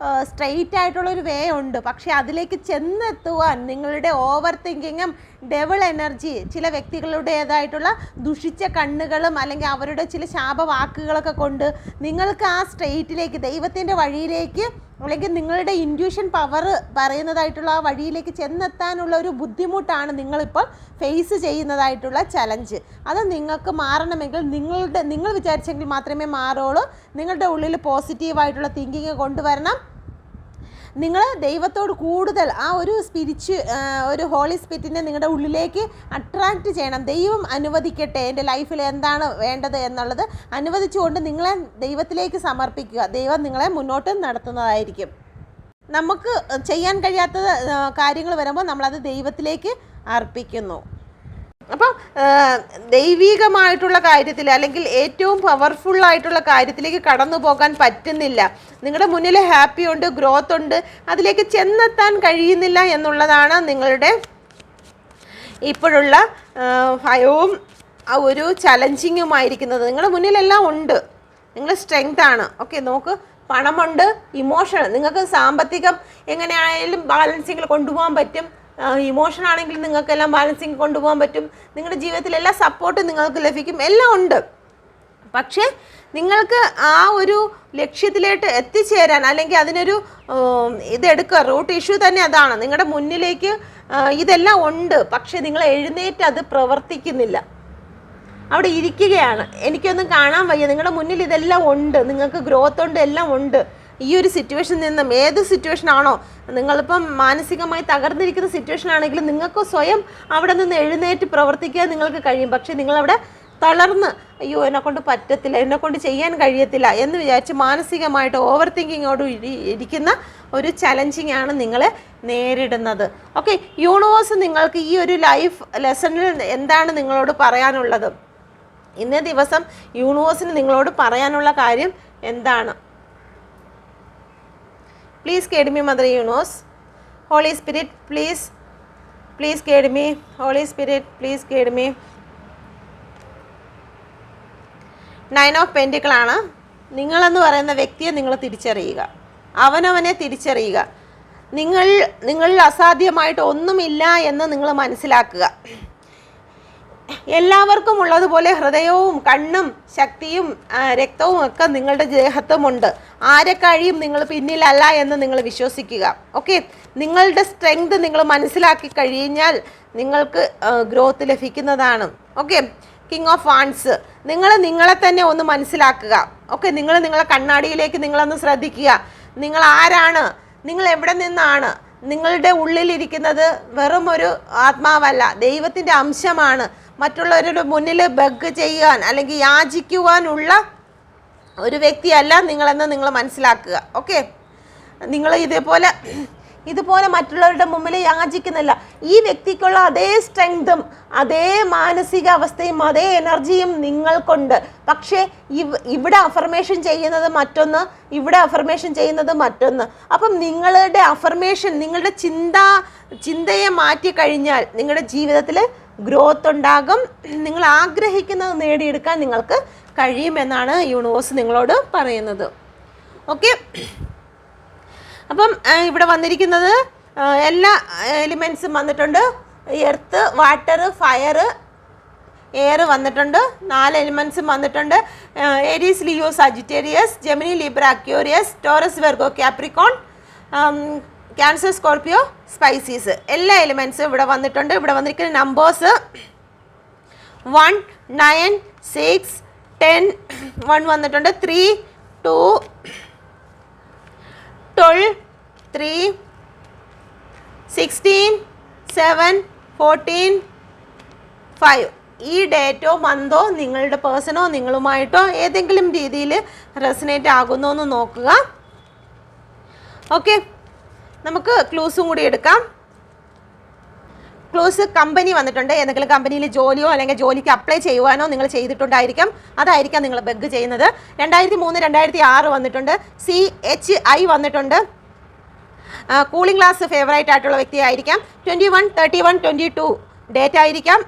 സ്ട്രെയിറ്റ് ആയിട്ടുള്ളൊരു വേ ഉണ്ട്, പക്ഷേ അതിലേക്ക് ചെന്നെത്തുവാൻ നിങ്ങളുടെ ഓവർ തിങ്കിങ്ങും ഡെവിൾ എനർജി, ചില വ്യക്തികളുടേതായിട്ടുള്ള ദുഷിച്ച കണ്ണുകളും അല്ലെങ്കിൽ അവരുടെ ചില ശാപവാക്കുകളൊക്കെ കൊണ്ട് നിങ്ങൾക്ക് ആ സ്ട്രെയിറ്റിലേക്ക്, ദൈവത്തിൻ്റെ വഴിയിലേക്ക്, അല്ലെങ്കിൽ നിങ്ങളുടെ ഇൻറ്റ്യൂഷൻ പവർ പറയുന്നതായിട്ടുള്ള ആ വഴിയിലേക്ക് ചെന്നെത്താനുള്ള ഒരു ബുദ്ധിമുട്ടാണ് നിങ്ങളിപ്പോൾ ഫേസ് ചെയ്യുന്നതായിട്ടുള്ള ചലഞ്ച്. അത് നിങ്ങൾക്ക് മാറണമെങ്കിൽ നിങ്ങൾ വിചാരിച്ചെങ്കിൽ മാത്രമേ മാറുള്ളൂ. നിങ്ങളുടെ ഉള്ളിൽ പോസിറ്റീവായിട്ടുള്ള തിങ്കിങ് കൊണ്ടുവരണം. നിങ്ങൾ ദൈവത്തോട് കൂടുതൽ ആ ഒരു ഹോളി സ്പിരിറ്റിനെ നിങ്ങളുടെ ഉള്ളിലേക്ക് അട്രാക്റ്റ് ചെയ്യണം. ദൈവം അനുവദിക്കട്ടെ, എൻ്റെ ലൈഫിൽ എന്താണ് വേണ്ടത് എന്നുള്ളത് അനുവദിച്ചുകൊണ്ട് നിങ്ങളെ ദൈവത്തിലേക്ക് സമർപ്പിക്കുക. ദൈവം നിങ്ങളെ മുന്നോട്ട് നടത്തുന്നതായിരിക്കും. നമുക്ക് ചെയ്യാൻ കഴിയാത്ത കാര്യങ്ങൾ വരുമ്പോൾ നമ്മളത് ദൈവത്തിലേക്ക് അർപ്പിക്കുന്നു. അപ്പം ദൈവികമായിട്ടുള്ള കാര്യത്തിൽ അല്ലെങ്കിൽ ഏറ്റവും പവർഫുള്ളായിട്ടുള്ള കാര്യത്തിലേക്ക് കടന്നു പോകാൻ പറ്റുന്നില്ല. നിങ്ങളുടെ മുന്നിൽ ഹാപ്പി ഉണ്ട്, ഗ്രോത്ത് ഉണ്ട്, അതിലേക്ക് ചെന്നെത്താൻ കഴിയുന്നില്ല എന്നുള്ളതാണ് നിങ്ങളുടെ ഇപ്പോഴുള്ള ഭയവും ആ ഒരു ചലഞ്ചിങ്ങുമായിരിക്കുന്നത്. നിങ്ങളുടെ മുന്നിലെല്ലാം ഉണ്ട്, നിങ്ങൾ സ്ട്രെങ്ത് ആണ്. ഓക്കെ, നോക്ക്, പണമുണ്ട്, ഇമോഷൻ, നിങ്ങൾക്ക് സാമ്പത്തികം എങ്ങനെയായാലും ബാലൻസിങ്ങിൽ കൊണ്ടുപോകാൻ പറ്റും. ഇമോഷൻ ആണെങ്കിൽ നിങ്ങൾക്കെല്ലാം ബാലൻസിങ് കൊണ്ടുപോകാൻ പറ്റും. നിങ്ങളുടെ ജീവിതത്തിൽ എല്ലാ സപ്പോർട്ടും നിങ്ങൾക്ക് ലഭിക്കും, എല്ലാം ഉണ്ട്. പക്ഷേ നിങ്ങൾക്ക് ആ ഒരു ലക്ഷ്യത്തിലേക്ക് എത്തിച്ചേരാൻ അല്ലെങ്കിൽ അതിനൊരു ഇതെടുക്കുക, റൂട്ട് ഇഷ്യൂ തന്നെ അതാണ്. നിങ്ങളുടെ മുന്നിലേക്ക് ഇതെല്ലാം ഉണ്ട്, പക്ഷേ നിങ്ങൾ എഴുന്നേറ്റ് അത് പ്രവർത്തിക്കുന്നില്ല, അവിടെ ഇരിക്കുകയാണ്. എനിക്കൊന്നും കാണാൻ വയ്യ. നിങ്ങളുടെ മുന്നിൽ ഇതെല്ലാം ഉണ്ട്, നിങ്ങൾക്ക് ഗ്രോത്ത് ഉണ്ട്, എല്ലാം ഉണ്ട്. ഈ ഒരു സിറ്റുവേഷനിൽ നിന്നും, ഏത് സിറ്റുവേഷൻ ആണോ, നിങ്ങളിപ്പം മാനസികമായി തകർന്നിരിക്കുന്ന സിറ്റുവേഷൻ ആണെങ്കിലും നിങ്ങൾക്ക് സ്വയം അവിടെ നിന്ന് എഴുന്നേറ്റ് പ്രവർത്തിക്കാൻ നിങ്ങൾക്ക് കഴിയും. പക്ഷേ നിങ്ങളവിടെ തളർന്ന്, അയ്യോ എന്നെക്കൊണ്ട് പറ്റത്തില്ല, എന്നെക്കൊണ്ട് ചെയ്യാൻ കഴിയത്തില്ല എന്ന് വിചാരിച്ച് മാനസികമായിട്ട് ഓവർ തിങ്കിങ്ങോട് ഇരിക്കുന്ന ഒരു ചലഞ്ചിങ് ആണ് നിങ്ങളെ നേരിടുന്നത്. ഓക്കെ, യൂണിവേഴ്സ് നിങ്ങൾക്ക് ഈ ഒരു ലൈഫ് ലെസണിൽ എന്താണ് നിങ്ങളോട് പറയാനുള്ളത്? ഇന്നേ ദിവസം യൂണിവേഴ്സിന് നിങ്ങളോട് പറയാനുള്ള കാര്യം എന്താണ്? Please guide me, Mother Universe. Holy Spirit, please guide me. Holy Spirit, please guide me. 9 of Pentacles ആണ്. നിങ്ങളെന്ന് പറയുന്ന വ്യക്തിയെ നിങ്ങൾ തിരിച്ചറിയുക, അവനവനെ തിരിച്ചറിയുക. നിങ്ങളിൽ അസാധ്യമായിട്ട് ഒന്നുമില്ല എന്ന് നിങ്ങൾ മനസ്സിലാക്കുക. എല്ലാവർക്കും ഉള്ളതുപോലെ ഹൃദയവും കണ്ണും ശക്തിയും രക്തവും ഒക്കെ നിങ്ങളുടെ ദേഹത്തുമുണ്ട്. ആരെക്കാഴിയും നിങ്ങൾ പിന്നിലല്ല എന്ന് നിങ്ങൾ വിശ്വസിക്കുക. ഓക്കെ, നിങ്ങളുടെ സ്ട്രെങ്ത് നിങ്ങൾ മനസ്സിലാക്കി കഴിഞ്ഞാൽ നിങ്ങൾക്ക് ഗ്രോത്ത് ലഭിക്കുന്നതാണ്. ഓക്കെ, കിങ് ഓഫ് വാൻസ്, നിങ്ങളെ തന്നെ ഒന്ന് മനസ്സിലാക്കുക. ഓക്കെ, നിങ്ങളെ കണ്ണാടിയിലേക്ക് നിങ്ങളൊന്ന് ശ്രദ്ധിക്കുക. നിങ്ങൾ ആരാണ്? നിങ്ങൾ എവിടെ നിന്നാണ്? നിങ്ങളുടെ ഉള്ളിലിരിക്കുന്നത് വെറും ഒരു ആത്മാവല്ല, ദൈവത്തിൻ്റെ അംശമാണ്. മറ്റുള്ളവരുടെ മുന്നിൽ ബഗ് ചെയ്യാൻ അല്ലെങ്കിൽ യാചിക്കുവാനുള്ള ഒരു വ്യക്തിയല്ല നിങ്ങളെന്ന് നിങ്ങൾ മനസ്സിലാക്കുക. ഓക്കെ, നിങ്ങൾ ഇതുപോലെ മറ്റുള്ളവരുടെ മുമ്പിൽ യാചിക്കുന്നില്ല. ഈ വ്യക്തിക്കുള്ള അതേ സ്ട്രെങ്തും അതേ മാനസികാവസ്ഥയും അതേ എനർജിയും നിങ്ങൾക്കുണ്ട്. പക്ഷേ ഇവിടെ അഫർമേഷൻ ചെയ്യുന്നത് മറ്റൊന്ന്, ഇവിടെ അഫർമേഷൻ ചെയ്യുന്നത് മറ്റൊന്ന്. അപ്പം നിങ്ങളുടെ അഫർമേഷൻ, നിങ്ങളുടെ ചിന്തയെ മാറ്റിക്കഴിഞ്ഞാൽ നിങ്ങളുടെ ജീവിതത്തിൽ ഗ്രോത്ത് ഉണ്ടാകും. നിങ്ങൾ ആഗ്രഹിക്കുന്നത് നേടിയെടുക്കാൻ നിങ്ങൾക്ക് കഴിയുമെന്നാണ് യൂണിവേഴ്സ് നിങ്ങളോട് പറയുന്നത്. ഓക്കെ. അപ്പം ഇവിടെ വന്നിരിക്കുന്നത് എല്ലാ എലിമെൻസും വന്നിട്ടുണ്ട്. എർത്ത്, വാട്ടർ, ഫയർ, എയർ വന്നിട്ടുണ്ട്. 4 എലിമെൻസും വന്നിട്ടുണ്ട്. Aries, Leo, Sagittarius, Gemini, Libra, Aquarius, Taurus, Virgo, Capricorn, Cancer, Scorpio, Pisces എല്ലാ എലിമെൻസും ഇവിടെ വന്നിട്ടുണ്ട്. ഇവിടെ വന്നിരിക്കുന്ന നമ്പേഴ്സ് 1, 9, 6, 10, 1 വന്നിട്ടുണ്ട്. 3, 2, 12, 3, 16, 7, 14, 5. ഈ ഡേറ്റോ മന്തോ നിങ്ങളുടെ പേഴ്സണോ നിങ്ങളുമായിട്ടോ ഏതെങ്കിലും രീതിയിൽ റെസനേറ്റ് ആകുന്നോ എന്ന് നോക്കുക. ഓക്കെ, നമുക്ക് ക്ലൂസും കൂടി എടുക്കാം. ക്ലൂസ് കമ്പനി വന്നിട്ടുണ്ട്. ഏതെങ്കിലും കമ്പനിയിൽ ജോലിയോ അല്ലെങ്കിൽ ജോലിക്ക് അപ്ലൈ ചെയ്യുവാനോ നിങ്ങൾ ചെയ്തിട്ടുണ്ടായിരിക്കും. അതായിരിക്കാം നിങ്ങൾ ബഗ് ചെയ്യുന്നത്. 2003, 2006 വന്നിട്ടുണ്ട്. CHI വന്നിട്ടുണ്ട്. കൂളിംഗ് ഗ്ലാസ് ഫേവറേറ്റ് ആയിട്ടുള്ള വ്യക്തിയായിരിക്കാം. 21, 31, 22 ഡേറ്റ് ആയിരിക്കാം.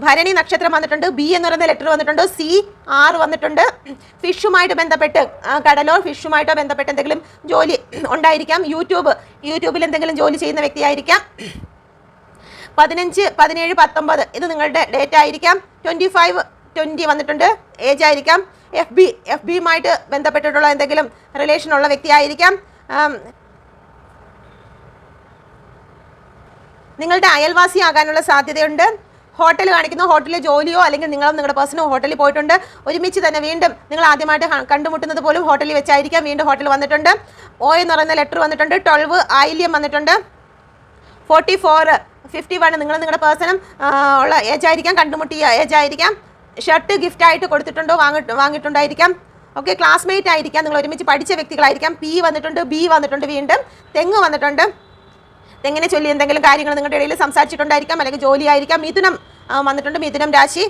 ഭരണി നക്ഷത്രം വന്നിട്ടുണ്ട്. B എന്ന് പറയുന്ന ലെറ്റർ വന്നിട്ടുണ്ട്. CR വന്നിട്ടുണ്ട്. ഫിഷുമായിട്ട് ബന്ധപ്പെട്ട് കടലോ ഫിഷുമായിട്ടോ ബന്ധപ്പെട്ട് എന്തെങ്കിലും ജോലി ഉണ്ടായിരിക്കാം. യൂട്യൂബിൽ എന്തെങ്കിലും ജോലി ചെയ്യുന്ന വ്യക്തിയായിരിക്കാം. 15, 17, 19 ഇത് നിങ്ങളുടെ ഡേറ്റ് ആയിരിക്കാം. 25, 20 വന്നിട്ടുണ്ട്. ഏജ് ആയിരിക്കാം. FBയുമായിട്ട് ബന്ധപ്പെട്ടിട്ടുള്ള എന്തെങ്കിലും റിലേഷൻ ഉള്ള വ്യക്തിയായിരിക്കാം. നിങ്ങളുടെ അയൽവാസി ആകാനുള്ള സാധ്യതയുണ്ട്. ഹോട്ടൽ കാണിക്കുന്നു. ഹോട്ടലിൽ ജോലിയോ അല്ലെങ്കിൽ നിങ്ങളും നിങ്ങളുടെ പേഴ്സണോ ഹോട്ടലിൽ പോയിട്ടുണ്ട്. ഒരുമിച്ച് തന്നെ വീണ്ടും നിങ്ങൾ ആദ്യമായിട്ട് കണ്ടുമുട്ടുന്നത് പോലും ഹോട്ടലിൽ വെച്ചായിരിക്കാം. വീണ്ടും ഹോട്ടൽ വന്നിട്ടുണ്ട്. O എന്ന് പറയുന്ന ലെറ്റർ വന്നിട്ടുണ്ട്. 12 ആയില്യം വന്നിട്ടുണ്ട്. 44, 51 നിങ്ങളുടെ പേഴ്സണും ഉള്ള ഏജ് ആയിരിക്കാം. കണ്ടുമുട്ടിയ ഏജ് ആയിരിക്കാം. ഷർട്ട് ഗിഫ്റ്റ് ആയിട്ട് കൊടുത്തിട്ടുണ്ടോ വാങ്ങിയിട്ടുണ്ടായിരിക്കാം. ഓക്കെ, ക്ലാസ്മേറ്റ് ആയിരിക്കാം. നിങ്ങൾ ഒരുമിച്ച് പഠിച്ച വ്യക്തികളായിരിക്കാം. P വന്നിട്ടുണ്ട്. B വന്നിട്ടുണ്ട്. വീണ്ടും തെങ്ങ് വന്നിട്ടുണ്ട്. തെങ്ങിനെ ചൊല്ലി എന്തെങ്കിലും കാര്യങ്ങൾ നിങ്ങളുടെ ഇടയിൽ സംസാരിച്ചിട്ടുണ്ടായിരിക്കാം. അല്ലെങ്കിൽ ജോലി ആയിരിക്കാം. മിഥുനം വന്നിട്ടുണ്ട്. മിഥുനം രാശി.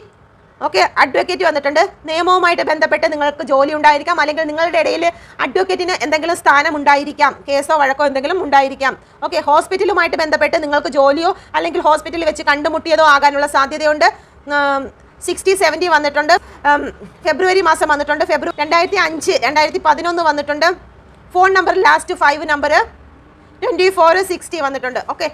ഓക്കെ, അഡ്വക്കേറ്റ് വന്നിട്ടുണ്ട്. നിയമവുമായിട്ട് ബന്ധപ്പെട്ട് നിങ്ങൾക്ക് ജോലി ഉണ്ടായിരിക്കാം. അല്ലെങ്കിൽ നിങ്ങളുടെ ഇടയിൽ അഡ്വക്കേറ്റിന് എന്തെങ്കിലും സ്ഥാനം ഉണ്ടായിരിക്കാം. കേസോ വഴക്കോ എന്തെങ്കിലും ഉണ്ടായിരിക്കാം. ഓക്കെ, ഹോസ്പിറ്റലുമായിട്ട് ബന്ധപ്പെട്ട് നിങ്ങൾക്ക് ജോലിയോ അല്ലെങ്കിൽ ഹോസ്പിറ്റലിൽ വെച്ച് കണ്ടുമുട്ടിയതോ ആകാനുള്ള സാധ്യതയുണ്ട്. 60, 70 വന്നിട്ടുണ്ട്. ഫെബ്രുവരി മാസം വന്നിട്ടുണ്ട്. 2005, 2011 വന്നിട്ടുണ്ട്. ഫോൺ നമ്പർ ലാസ്റ്റ് 5 നമ്പർ 24, 60 വന്നിട്ടുണ്ട്. ഓക്കെ,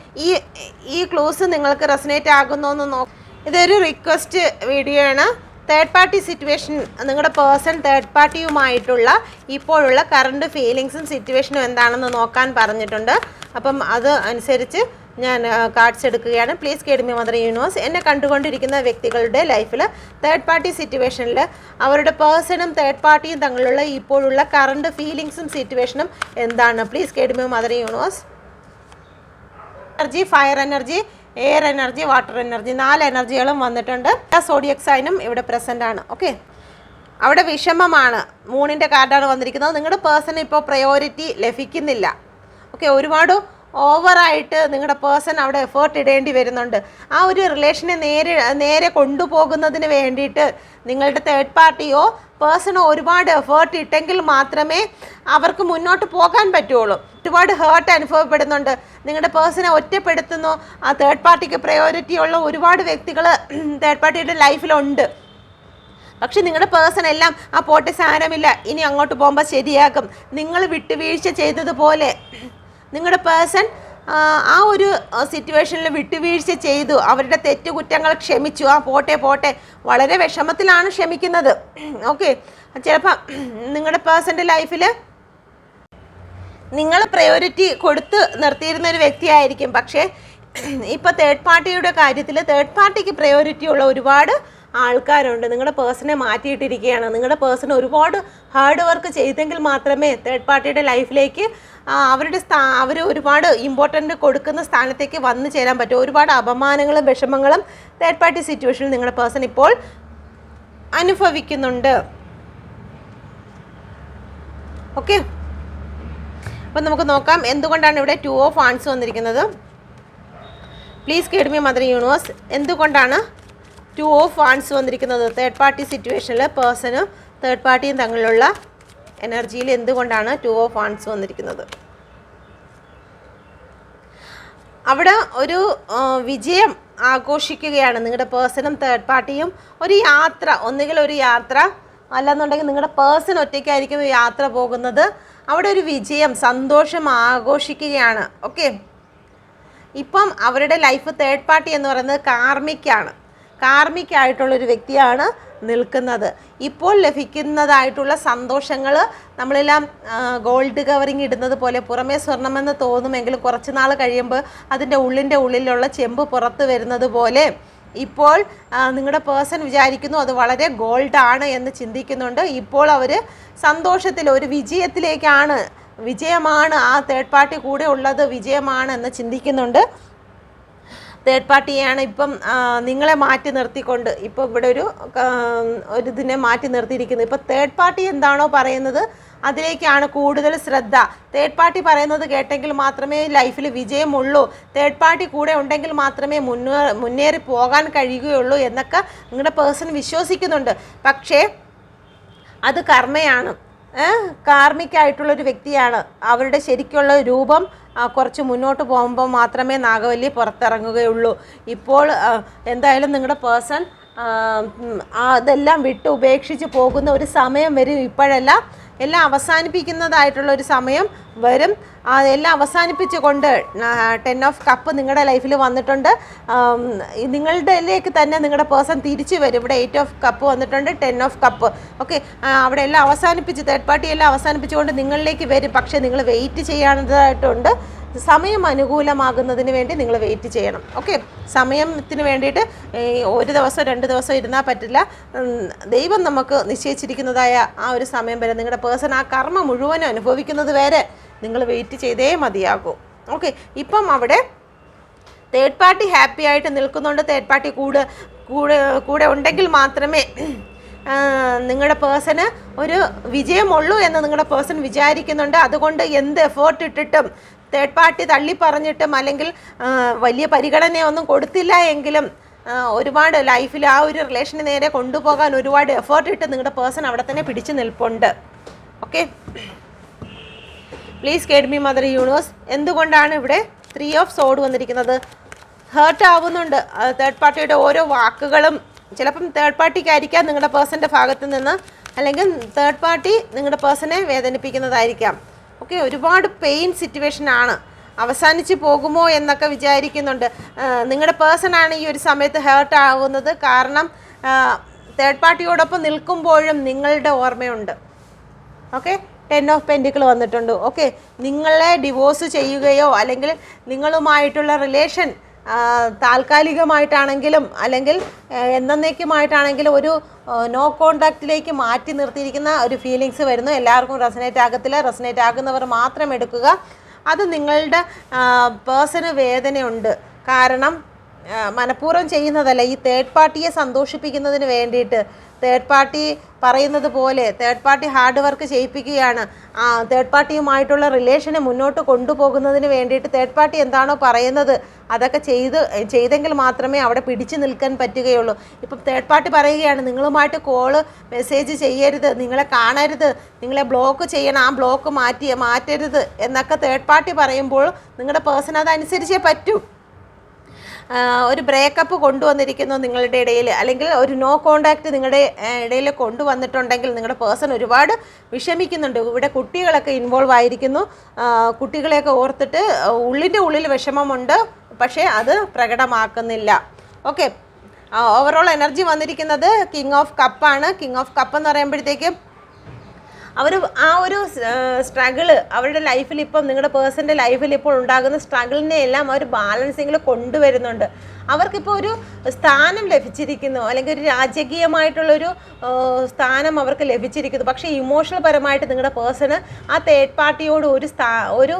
ഈ ക്ലൂസ് നിങ്ങൾക്ക് റെസനേറ്റ് ആകുന്നു എന്ന് നോക്കാം. ഇതൊരു റിക്വസ്റ്റ് വീഡിയോ ആണ്. തേർഡ് പാർട്ടി സിറ്റുവേഷൻ, നിങ്ങളുടെ പേഴ്സൺ തേർഡ് പാർട്ടിയുമായിട്ടുള്ള ഇപ്പോഴുള്ള കറണ്ട് ഫീലിങ്സും സിറ്റുവേഷനും എന്താണെന്ന് നോക്കാൻ പറഞ്ഞിട്ടുണ്ട്. അപ്പം അത് അനുസരിച്ച് ഞാൻ കാർഡ്സ് എടുക്കുകയാണ്. Please guide me mother universe. എന്നെ കണ്ടുകൊണ്ടിരിക്കുന്ന വ്യക്തികളുടെ ലൈഫിൽ തേർഡ് പാർട്ടി സിറ്റുവേഷനിൽ അവരുടെ പേഴ്സണും തേർഡ് പാർട്ടിയും തമ്മിലുള്ള ഇപ്പോഴുള്ള കറണ്ട് ഫീലിങ്സും സിറ്റുവേഷനും എന്താണ്? Please guide me mother universe. Energy, fire energy, air energy, water energy 4 എനർജികളും വന്നിട്ടുണ്ട്. സോഡിയക് സൈനും ഇവിടെ പ്രസൻ്റ് ആണ്. ഓക്കെ, അവിടെ വിഷമമാണ്. മൂണിൻ്റെ കാർഡാണ് വന്നിരിക്കുന്നത്. നിങ്ങളുടെ പേഴ്സൺ ഇപ്പോൾ പ്രയോറിറ്റി ലഭിക്കുന്നില്ല. ഓക്കെ, ഒരുപാട് ഓവറായിട്ട് നിങ്ങളുടെ പേഴ്സൺ അവിടെ എഫേർട്ട് ഇടേണ്ടി വരുന്നുണ്ട്. ആ ഒരു റിലേഷനെ നേരെ കൊണ്ടുപോകുന്നതിന് വേണ്ടിയിട്ട് നിങ്ങളുടെ തേർഡ് പാർട്ടിയോ പേഴ്സണോ ഒരുപാട് എഫേർട്ട് ഇട്ടെങ്കിൽ മാത്രമേ അവർക്ക് മുന്നോട്ട് പോകാൻ പറ്റുള്ളൂ. ഒരുപാട് ഹേർട്ട് അനുഭവപ്പെടുന്നുണ്ട്. നിങ്ങളുടെ പേഴ്സണെ ഒറ്റപ്പെടുത്തുന്നു. ആ തേർഡ് പാർട്ടിക്ക് പ്രയോറിറ്റി ഉള്ള ഒരുപാട് വ്യക്തികൾ തേർഡ് പാർട്ടിയുടെ ലൈഫിലുണ്ട്. പക്ഷെ നിങ്ങളുടെ പേഴ്സൺ എല്ലാം ആ പോട്ടെ സാരമില്ല, ഇനി അങ്ങോട്ട് പോകുമ്പോൾ ശരിയാക്കും, നിങ്ങൾ വിട്ടുവീഴ്ച ചെയ്തതുപോലെ നിങ്ങളുടെ പേഴ്സൺ ആ ഒരു സിറ്റുവേഷനിൽ വിട്ടുവീഴ്ച ചെയ്തു. അവരുടെ തെറ്റുകുറ്റങ്ങൾ ക്ഷമിച്ചു. ആ പോട്ടെ വളരെ വിഷമത്തിലാണ് ക്ഷമിക്കുന്നത്. ഓക്കെ, ചിലപ്പോൾ നിങ്ങളുടെ പേഴ്സൻ്റെ ലൈഫിൽ നിങ്ങൾ പ്രയോറിറ്റി കൊടുത്ത് നിർത്തിയിരുന്ന ഒരു വ്യക്തിയായിരിക്കും. പക്ഷേ ഇപ്പോൾ തേർഡ് പാർട്ടിയുടെ കാര്യത്തിൽ തേർഡ് പാർട്ടിക്ക് പ്രയോറിറ്റി ഉള്ള ഒരുപാട് ആൾക്കാരുണ്ട്. നിങ്ങളുടെ പേഴ്സണെ മാറ്റിയിട്ടിരിക്കുകയാണ്. നിങ്ങളുടെ പേഴ്സൺ ഒരുപാട് ഹാർഡ് വർക്ക് ചെയ്തെങ്കിൽ മാത്രമേ തേർഡ് പാർട്ടിയുടെ ലൈഫിലേക്ക് അവർ ഒരുപാട് ഇമ്പോർട്ടൻ്റ് കൊടുക്കുന്ന സ്ഥാനത്തേക്ക് വന്നു ചേരാൻ പറ്റും. ഒരുപാട് അപമാനങ്ങളും വിഷമങ്ങളും തേർഡ് പാർട്ടി സിറ്റുവേഷനിൽ നിങ്ങളുടെ പേഴ്സൺ ഇപ്പോൾ അനുഭവിക്കുന്നുണ്ട്. ഓക്കെ, അപ്പം നമുക്ക് നോക്കാം എന്തുകൊണ്ടാണ് ഇവിടെ 2 ഓഫ് വാൻഡ്സ് വന്നിരിക്കുന്നത്. Please guide me mother universe. എന്തുകൊണ്ടാണ് 2 ഓഫ് വാൻഡ്സ് വന്നിരിക്കുന്നത്? തേർഡ് പാർട്ടി സിറ്റുവേഷനിൽ പേഴ്സണും തേർഡ് പാർട്ടിയും തമ്മിലുള്ള എനർജിയിൽ എന്തുകൊണ്ടാണ് 2 ഓഫ് വാൻഡ്സ് വന്നിരിക്കുന്നത്? അവിടെ ഒരു വിജയം ആഘോഷിക്കുകയാണ് നിങ്ങളുടെ പേഴ്സണും തേർഡ് പാർട്ടിയും. ഒരു യാത്ര, ഒന്നുകിൽ ഒരു യാത്ര അല്ലെന്നുണ്ടെങ്കിൽ നിങ്ങളുടെ പേഴ്സൺ ഒറ്റയ്ക്കായിരിക്കും യാത്ര പോകുന്നത്. അവിടെ ഒരു വിജയം, സന്തോഷം ആഘോഷിക്കുകയാണ്. ഓക്കെ, ഇപ്പം അവരുടെ ലൈഫ് തേർഡ് പാർട്ടി എന്ന് പറയുന്നത് കാർമിക്കാണ്. കാർമിക്കായിട്ടുള്ളൊരു വ്യക്തിയാണ് നിൽക്കുന്നത്. ഇപ്പോൾ ലഭിക്കുന്നതായിട്ടുള്ള സന്തോഷങ്ങൾ നമ്മളെല്ലാം ഗോൾഡ് കവറിങ് ഇടുന്നത് പോലെ പുറമേ സ്വർണ്ണമെന്ന് തോന്നുമെങ്കിലും കുറച്ച് നാൾ കഴിയുമ്പോൾ അതിൻ്റെ ഉള്ളിലുള്ള ചെമ്പ് പുറത്ത് വരുന്നത് പോലെ ഇപ്പോൾ നിങ്ങളുടെ പേഴ്സൺ വിചാരിക്കുന്നു അത് വളരെ ഗോൾഡാണ് എന്ന് ചിന്തിക്കുന്നുണ്ട്. ഇപ്പോൾ അവർ സന്തോഷത്തിൽ ഒരു വിജയമാണ് ആ തേർഡ് പാർട്ടി കൂടെ ഉള്ളത്, വിജയമാണ് എന്ന് ചിന്തിക്കുന്നുണ്ട്. തേർഡ് പാർട്ടിയാണ് ഇപ്പം നിങ്ങളെ മാറ്റി നിർത്തിക്കൊണ്ട് ഇപ്പോൾ ഇവിടെ ഒരു ഇതിനെ മാറ്റി നിർത്തിയിരിക്കുന്നത്. ഇപ്പോൾ തേർഡ് പാർട്ടി എന്താണോ പറയുന്നത് അതിലേക്കാണ് കൂടുതൽ ശ്രദ്ധ. തേർഡ് പാർട്ടി പറയുന്നത് കേട്ടെങ്കിൽ മാത്രമേ ലൈഫിൽ വിജയമുള്ളൂ, തേർഡ് പാർട്ടി കൂടെ ഉണ്ടെങ്കിൽ മാത്രമേ മുന്നേറി പോകാൻ കഴിയുകയുള്ളൂ എന്നൊക്കെ നിങ്ങളുടെ പേഴ്സൺ വിശ്വസിക്കുന്നുണ്ട്. പക്ഷേ അത് കർമ്മയാണ്, കാർമിക്കായിട്ടുള്ളൊരു വ്യക്തിയാണ്. അവരുടെ ശരിക്കുള്ള രൂപം കുറച്ച് മുന്നോട്ട് പോകുമ്പോൾ മാത്രമേ നാഗവല്ലി പുറത്തിറങ്ങുകയുള്ളൂ. ഇപ്പോൾ എന്തായാലും നിങ്ങളുടെ പേഴ്സൺ അതെല്ലാം വിട്ട് ഉപേക്ഷിച്ച് പോകുന്ന ഒരു സമയം വരും. ഇപ്പോഴല്ല, എല്ലാം അവസാനിപ്പിക്കുന്നതായിട്ടുള്ള ഒരു സമയം വരും. എല്ലാം അവസാനിപ്പിച്ചുകൊണ്ട് 10 ഓഫ് കപ്പ് നിങ്ങളുടെ ലൈഫിൽ വന്നിട്ടുണ്ട്. നിങ്ങളുടെയിലേക്ക് തന്നെ നിങ്ങളുടെ പേഴ്സൺ തിരിച്ചു വരും. ഇവിടെ 8 ഓഫ് കപ്പ് വന്നിട്ടുണ്ട്, 10 ഓഫ് കപ്പ്. ഓക്കെ, അവിടെ എല്ലാം അവസാനിപ്പിച്ച് തേർഡ് പാർട്ടി എല്ലാം അവസാനിപ്പിച്ചുകൊണ്ട് നിങ്ങളിലേക്ക് വരും. പക്ഷേ നിങ്ങൾ വെയിറ്റ് ചെയ്യാനായിട്ടുണ്ട്. സമയം അനുകൂലമാകുന്നതിന് വേണ്ടി നിങ്ങൾ വെയിറ്റ് ചെയ്യണം. ഓക്കെ, സമയത്തിന് വേണ്ടിയിട്ട് ഒരു ദിവസം 2 ദിവസം ഇരുന്നാൽ പറ്റില്ല. ദൈവം നമുക്ക് നിശ്ചയിച്ചിരിക്കുന്നതായ ആ ഒരു സമയം വരെ നിങ്ങളുടെ പേഴ്സൺ ആ കർമ്മ മുഴുവനും അനുഭവിക്കുന്നത് വരെ നിങ്ങൾ വെയിറ്റ് ചെയ്തേ മതിയാകൂ. ഓക്കെ, ഇപ്പം അവിടെ തേർഡ് പാർട്ടി ഹാപ്പി ആയിട്ട് നിൽക്കുന്നുണ്ട്. തേർഡ് പാർട്ടി കൂടെ ഉണ്ടെങ്കിൽ മാത്രമേ നിങ്ങളുടെ പേഴ്സണ് ഒരു വിജയമുള്ളൂ എന്ന് നിങ്ങളുടെ പേഴ്സൺ വിചാരിക്കുന്നുണ്ട്. അതുകൊണ്ട് എന്ത് എഫേർട്ട് ഇട്ടിട്ടും തേർഡ് പാർട്ടി തള്ളി പറഞ്ഞിട്ടും അല്ലെങ്കിൽ വലിയ പരിഗണനയൊന്നും കൊടുത്തില്ല എങ്കിലും ഒരുപാട് ലൈഫിൽ ആ ഒരു റിലേഷന് നേരെ കൊണ്ടുപോകാൻ ഒരുപാട് എഫേർട്ട് ഇട്ട് നിങ്ങളുടെ പേഴ്സൺ അവിടെ തന്നെ പിടിച്ചു നിൽപ്പുണ്ട്. Okay, please guide me mother universe. എന്തുകൊണ്ടാണ് ഇവിടെ 3 ഓഫ് സോഡ് വന്നിരിക്കുന്നത്? ഹേർട്ട് ആവുന്നുണ്ട് തേർഡ് പാർട്ടിയുടെ ഓരോ വാക്കുകളും. ചിലപ്പം തേർഡ് പാർട്ടിക്കായിരിക്കാം നിങ്ങളുടെ പേഴ്സൻ്റെ ഭാഗത്ത് നിന്ന്, അല്ലെങ്കിൽ തേർഡ് പാർട്ടി നിങ്ങളുടെ പേഴ്സണെ വേദനിപ്പിക്കുന്നതായിരിക്കാം. ഓക്കെ, ഒരുപാട് പെയിൻ സിറ്റുവേഷനാണ്. അവസാനിച്ച് പോകുമോ എന്നൊക്കെ വിചാരിക്കുന്നുണ്ട്. നിങ്ങളുടെ പേഴ്സണാണ് ഈ ഒരു സമയത്ത് ഹേർട്ട് ആകുന്നത്. കാരണം തേർഡ് പാർട്ടിയോടൊപ്പം നിൽക്കുമ്പോഴും നിങ്ങളുടെ ഓർമ്മയുണ്ട്. ഓക്കെ, 10 ഓഫ് പെൻറ്റിക്കിൾ വന്നിട്ടുണ്ട്. ഓക്കെ, നിങ്ങളെ ഡിവോഴ്സ് ചെയ്യുകയോ അല്ലെങ്കിൽ നിങ്ങളുമായിട്ടുള്ള റിലേഷൻ താൽക്കാലികമായിട്ടാണെങ്കിലും അല്ലെങ്കിൽ എന്നേക്കുമായിട്ടാണെങ്കിലും ഒരു നോ കോണ്ടാക്റ്റിലേക്ക് മാറ്റി നിർത്തിയിരിക്കുന്ന ഒരു ഫീലിങ്സ് വരുന്നു. എല്ലാവർക്കും റെസനേറ്റ് ആകത്തില്ല. റെസനേറ്റ് ആകുന്നവർ മാത്രം എടുക്കുക. അത് നിങ്ങളുടെ പേഴ്സണ് വേദനയുണ്ട്. കാരണം മനഃപൂർവ്വം ചെയ്യുന്നതല്ല. ഈ തേർഡ് പാർട്ടിയെ സന്തോഷിപ്പിക്കുന്നതിന് വേണ്ടിയിട്ട് തേർഡ് പാർട്ടി പറയുന്നത് പോലെ തേർഡ് പാർട്ടി ഹാർഡ് വർക്ക് ചെയ്യിപ്പിക്കുകയാണ്. തേർഡ് പാർട്ടിയുമായിട്ടുള്ള റിലേഷനെ മുന്നോട്ട് കൊണ്ടുപോകുന്നതിന് വേണ്ടിയിട്ട് തേർഡ് പാർട്ടി എന്താണോ പറയുന്നത് അതൊക്കെ ചെയ്തെങ്കിൽ മാത്രമേ അവിടെ പിടിച്ചു നിൽക്കാൻ പറ്റുകയുള്ളൂ. ഇപ്പം തേർഡ് പാർട്ടി പറയുകയാണ് നിങ്ങളുമായിട്ട് കോള് മെസ്സേജ് ചെയ്യരുത്, നിങ്ങളെ കാണരുത്, നിങ്ങളെ ബ്ലോക്ക് ചെയ്യണം, ആ ബ്ലോക്ക് മാറ്റരുത് എന്നൊക്കെ തേർഡ് പാർട്ടി പറയുമ്പോൾ നിങ്ങളുടെ പേഴ്സൺ അതനുസരിച്ചേ പറ്റൂ. ഒരു ബ്രേക്കപ്പ് കൊണ്ടുവന്നിരിക്കുന്നു നിങ്ങളുടെ ഇടയിൽ, അല്ലെങ്കിൽ ഒരു നോ കോണ്ടാക്റ്റ് നിങ്ങളുടെ ഇടയിൽ കൊണ്ടുവന്നിട്ടുണ്ടെങ്കിൽ നിങ്ങളുടെ പേഴ്സൺ ഒരുപാട് വിഷമിക്കുന്നുണ്ട്. ഇവിടെ കുട്ടികളൊക്കെ ഇൻവോൾവ് ആയിരിക്കുന്നു. കുട്ടികളെയൊക്കെ ഓർത്തിട്ട് ഉള്ളിൽ വിഷമമുണ്ട്, പക്ഷേ അത് പ്രകടമാക്കുന്നില്ല. ഓക്കെ, ഓവറോൾ എനർജി വന്നിരിക്കുന്നത് കിങ് ഓഫ് കപ്പാണ്. കിങ് ഓഫ് കപ്പ് എന്ന് പറയുമ്പോഴത്തേക്കും അവർ ആ ഒരു സ്ട്രഗിള് അവരുടെ ലൈഫിൽ ഇപ്പം നിങ്ങളുടെ പേഴ്സൻ്റെ ലൈഫിൽ ഇപ്പോൾ ഉണ്ടാകുന്ന സ്ട്രഗിളിനെ എല്ലാം അവർ ബാലൻസിങ്ങിൽ കൊണ്ടുവരുന്നുണ്ട്. അവർക്കിപ്പോൾ ഒരു സ്ഥാനം ലഭിച്ചിരിക്കുന്നു, അല്ലെങ്കിൽ ഒരു രാജകീയമായിട്ടുള്ളൊരു സ്ഥാനം അവർക്ക് ലഭിച്ചിരിക്കുന്നു. പക്ഷേ ഇമോഷണൽ പരമായിട്ട് നിങ്ങളുടെ പേഴ്സണ് ആ തേർഡ് പാർട്ടിയോട് ഒരു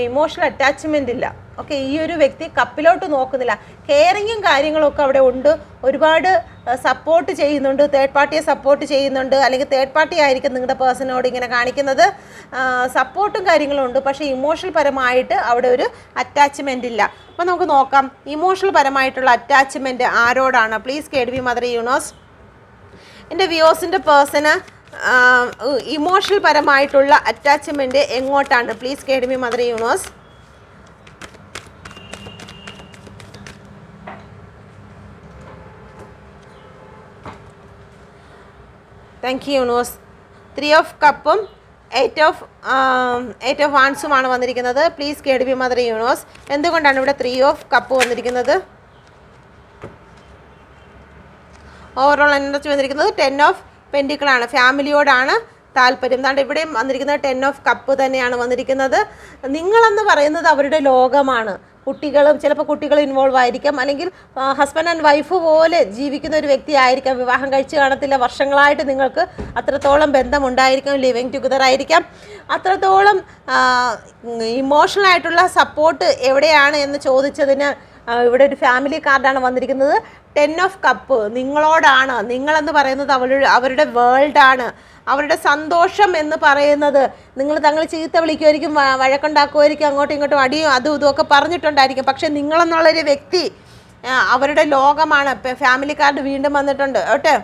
ഇമോഷണൽ അറ്റാച്ച്മെൻ്റ് ഇല്ല. ഓക്കെ, ഈ ഒരു വ്യക്തി കപ്പിലോട്ട് നോക്കുന്നില്ല. കെയറിങ്ങും കാര്യങ്ങളൊക്കെ അവിടെ ഉണ്ട്. ഒരുപാട് സപ്പോർട്ട് ചെയ്യുന്നുണ്ട്, തേർഡ് പാർട്ടിയെ സപ്പോർട്ട് ചെയ്യുന്നുണ്ട്. അല്ലെങ്കിൽ തേർഡ് പാർട്ടി ആയിരിക്കും നിങ്ങളുടെ പേഴ്സണോട് ഇങ്ങനെ കാണിക്കുന്നത്. സപ്പോർട്ടും കാര്യങ്ങളും ഉണ്ട്, പക്ഷേ ഇമോഷണൽ പരമായിട്ട് അവിടെ ഒരു അറ്റാച്ച്മെൻ്റ് ഇല്ല. അപ്പോൾ നമുക്ക് നോക്കാം ഇമോഷണൽ പരമായിട്ടുള്ള അറ്റാച്ച്മെൻറ്റ് ആരോടാണ്. Please guide me mother universe. എൻ്റെ വ്യൂവേഴ്സിൻ്റെ പേഴ്സണ് ഇമോഷണൽ പരമായിട്ടുള്ള അറ്റാച്ച്മെൻറ്റ് എങ്ങോട്ടാണ്? Please guide me mother universe. Thank you universe. 3 of കപ്പും 8 ഓഫ് വാൻസുമാണ് വന്നിരിക്കുന്നത്. Please guide me mother universe. എന്തുകൊണ്ടാണ് ഇവിടെ 3 ഓഫ് കപ്പ് വന്നിരിക്കുന്നത്? ഓവറോൾ എനർജി വന്നിരിക്കുന്നത് 10 ഓഫ് പെൻഡിക്കിളാണ്. ഫാമിലിയോടാണ് താല്പര്യം. അതുകൊണ്ട് ഇവിടെയും വന്നിരിക്കുന്നത് 10 ഓഫ് കപ്പ് തന്നെയാണ് വന്നിരിക്കുന്നത്. നിങ്ങളെന്ന് പറയുന്നത് അവരുടെ ലോകമാണ്. ചിലപ്പോൾ കുട്ടികൾ ഇൻവോൾവ് ആയിരിക്കാം, അല്ലെങ്കിൽ ഹസ്ബൻഡ് ആൻഡ് വൈഫ് പോലെ ജീവിക്കുന്ന ഒരു വ്യക്തി ആയിരിക്കാം. വിവാഹം കഴിച്ച് കാണത്തില്ല, വർഷങ്ങളായിട്ട് നിങ്ങൾക്ക് അത്രത്തോളം ബന്ധമുണ്ടായിരിക്കാം, ലിവിങ് ടുഗദർ ആയിരിക്കാം. അത്രത്തോളം ഇമോഷണൽ ആയിട്ടുള്ള സപ്പോർട്ട് എവിടെയാണ് എന്ന് ചോദിച്ചതിന് ഇവിടെ ഒരു ഫാമിലി കാർഡാണ് വന്നിരിക്കുന്നത്. 10 ഓഫ് കപ്പ് നിങ്ങളോടാണ്. നിങ്ങളെന്ന് പറയുന്നത് അവരുടെ വേൾഡാണ്. അവരുടെ സന്തോഷം എന്ന് പറയുന്നത്, തങ്ങൾ ചീത്ത വിളിക്കുമായിരിക്കും, വഴക്കുണ്ടാക്കുമായിരിക്കും, അങ്ങോട്ടും ഇങ്ങോട്ടും അടിയും അതും ഇതുമൊക്കെ പറഞ്ഞിട്ടുണ്ടായിരിക്കും. പക്ഷെ നിങ്ങളെന്നുള്ളൊരു വ്യക്തി അവരുടെ ലോകമാണ്. ഫാമിലി കാർഡ് വീണ്ടും വന്നിട്ടുണ്ട് കേട്ടോ.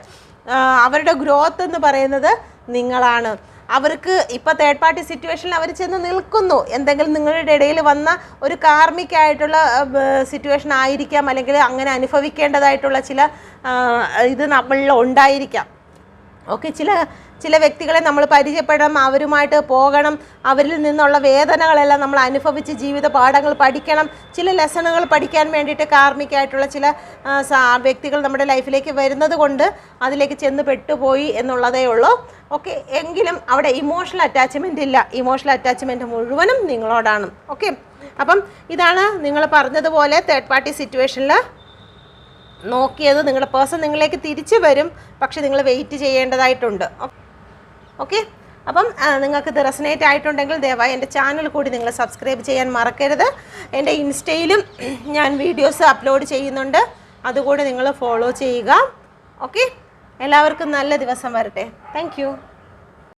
അവരുടെ ഗ്രോത്ത് എന്ന് പറയുന്നത് നിങ്ങളാണ്. അവർക്ക് ഇപ്പോൾ തേർഡ് പാർട്ടി സിറ്റുവേഷനിൽ അവർ ചെന്ന് നിൽക്കുന്നു. എന്തെങ്കിലും നിങ്ങളുടെ ഇടയിൽ വന്ന ഒരു കാർമികമായിട്ടുള്ള സിറ്റുവേഷൻ ആയിരിക്കാം, അല്ലെങ്കിൽ അങ്ങനെ അനുഭവിക്കേണ്ടതായിട്ടുള്ള ചില ഇത് നമ്മളിൽ ഉണ്ടായിരിക്കാം. ഓക്കെ, ചില വ്യക്തികളെ നമ്മൾ പരിചയപ്പെടണം, അവരുമായിട്ട് പോകണം, അവരിൽ നിന്നുള്ള വേദനകളെല്ലാം നമ്മൾ അനുഭവിച്ച് ജീവിത പാഠങ്ങൾ പഠിക്കണം. ചില ലെസണുകൾ പഠിക്കാൻ വേണ്ടിയിട്ട് കാർമികമായിട്ടുള്ള ചില വ്യക്തികൾ നമ്മുടെ ലൈഫിലേക്ക് വരുന്നത് കൊണ്ട് അതിലേക്ക് ചെന്ന് പെട്ടുപോയി എന്നുള്ളതേ ഉള്ളൂ. ഓക്കെ, എങ്കിലും അവിടെ ഇമോഷണൽ അറ്റാച്ച്മെൻ്റ് ഇല്ല. ഇമോഷണൽ അറ്റാച്ച്മെൻറ്റ് മുഴുവനും നിങ്ങളോടാണ്. ഓക്കെ, അപ്പം ഇതാണ് നിങ്ങൾ പറഞ്ഞതുപോലെ തേർഡ് പാർട്ടി സിറ്റുവേഷനിൽ നോക്കിയത്. നിങ്ങളുടെ പേഴ്സൺ നിങ്ങളിലേക്ക് തിരിച്ചു വരും, പക്ഷെ നിങ്ങൾ വെയിറ്റ് ചെയ്യേണ്ടതായിട്ടുണ്ട്. ഓക്കെ, അപ്പം നിങ്ങൾക്ക് ഇത് റെസനേറ്റ് ആയിട്ടുണ്ടെങ്കിൽ ദയവായി എൻ്റെ ചാനൽ കൂടി നിങ്ങൾ സബ്സ്ക്രൈബ് ചെയ്യാൻ മറക്കരുത്. എൻ്റെ ഇൻസ്റ്റയിലും ഞാൻ വീഡിയോസ് അപ്ലോഡ് ചെയ്യുന്നുണ്ട്, അതുകൂടി നിങ്ങൾ ഫോളോ ചെയ്യുക. ഓക്കെ, എല്ലാവർക്കും നല്ല ദിവസം വരട്ടെ. താങ്ക്